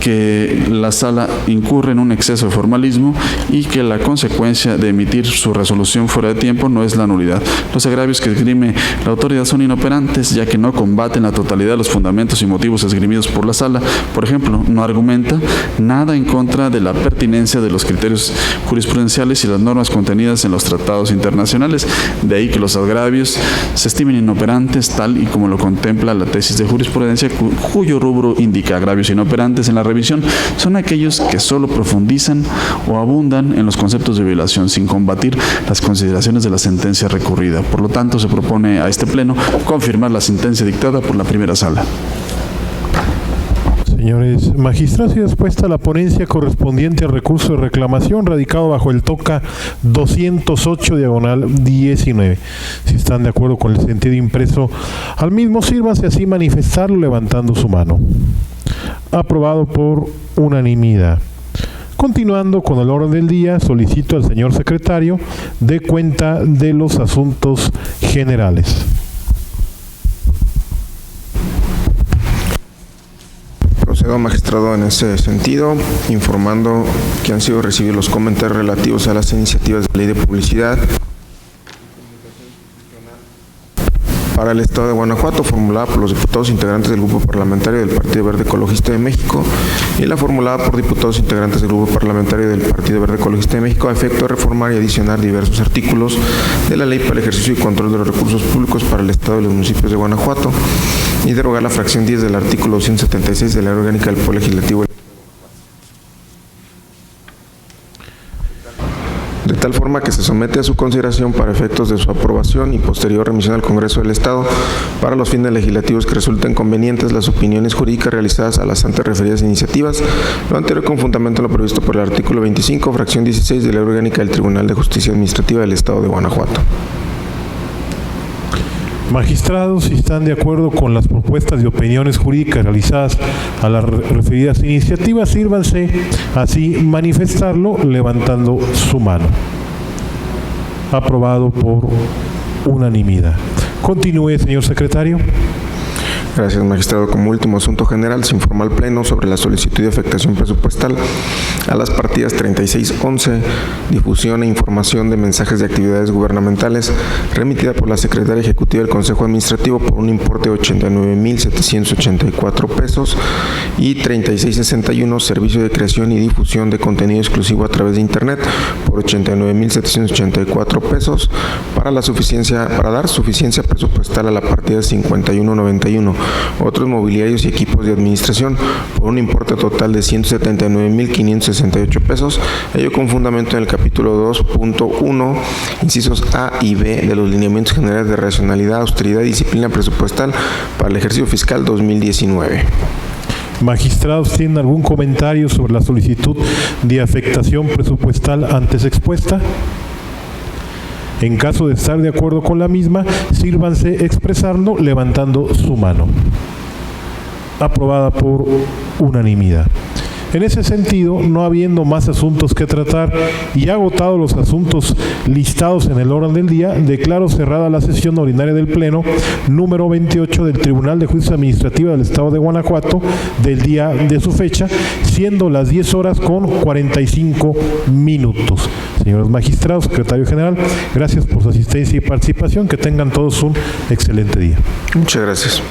que la sala incurre en un exceso de formalismo y que la consecuencia de emitir su resolución fuera de tiempo no es la nulidad. Los agravios que esgrime la autoridad son inoperantes, ya que no combaten la totalidad de los fundamentos y motivos esgrimidos por la sala. Por ejemplo, no argumenta nada en contra de la pertinencia de los criterios jurisprudenciales y las normas contenidas en los tratados internacionales. De ahí que los agravios se estimen inoperantes, tal y como lo contempla la tesis de jurisprudencia, cuyo rubro indica agravios inoperantes en la revista revisión son aquellos que solo profundizan o abundan en los conceptos de violación sin combatir las consideraciones de la sentencia recurrida. Por lo tanto, se propone a este Pleno confirmar la sentencia dictada por la primera sala. Señores magistrados, y dispuesta la ponencia correspondiente al recurso de reclamación radicado bajo el TOCA 208/19. Si están de acuerdo con el sentido impreso al mismo, sírvanse así manifestarlo levantando su mano. Aprobado por unanimidad. Continuando con el orden del día, solicito al señor secretario dé cuenta de los asuntos generales. Procedo, magistrado, en ese sentido, informando que han sido recibidos los comentarios relativos a las iniciativas de ley de publicidad para el Estado de Guanajuato, formulada por los diputados integrantes del Grupo Parlamentario del Partido Verde Ecologista de México y la formulada por diputados integrantes del Grupo Parlamentario del Partido Verde Ecologista de México a efecto de reformar y adicionar diversos artículos de la Ley para el Ejercicio y Control de los Recursos Públicos para el Estado y los municipios de Guanajuato y derogar la fracción 10 del artículo 276 de la Ley Orgánica del Poder Legislativo, de tal forma que se somete a su consideración para efectos de su aprobación y posterior remisión al Congreso del Estado para los fines legislativos que resulten convenientes las opiniones jurídicas realizadas a las antes referidas iniciativas, lo anterior con fundamento en lo previsto por el artículo 25, fracción 16 de la Ley Orgánica del Tribunal de Justicia Administrativa del Estado de Guanajuato. Magistrados, si están de acuerdo con las propuestas y opiniones jurídicas realizadas a las referidas iniciativas, sírvanse así manifestarlo levantando su mano. Aprobado por unanimidad. Continúe, señor secretario. Gracias, magistrado. Como último asunto general, se informa al Pleno sobre la solicitud de afectación presupuestal a las partidas 3611, difusión e información de mensajes de actividades gubernamentales, remitida por la Secretaria Ejecutiva del Consejo Administrativo por un importe de 89,784 pesos, y 3661, servicio de creación y difusión de contenido exclusivo a través de Internet por 89,784 pesos, para dar suficiencia presupuestal a la partida 5191. Otros mobiliarios y equipos de administración por un importe total de 179,568 pesos, ello con fundamento en el capítulo 2.1, incisos A y B de los lineamientos generales de racionalidad, austeridad y disciplina presupuestal para el ejercicio fiscal 2019. Magistrados, ¿tienen algún comentario sobre la solicitud de afectación presupuestal antes expuesta? En caso de estar de acuerdo con la misma, sírvanse expresarlo levantando su mano. Aprobada por unanimidad. En ese sentido, no habiendo más asuntos que tratar y agotados los asuntos listados en el orden del día, declaro cerrada la sesión ordinaria del Pleno número 28 del Tribunal de Justicia Administrativa del Estado de Guanajuato del día de su fecha, siendo las 10:45. Señores magistrados, secretario general, gracias por su asistencia y participación. Que tengan todos un excelente día. Muchas gracias.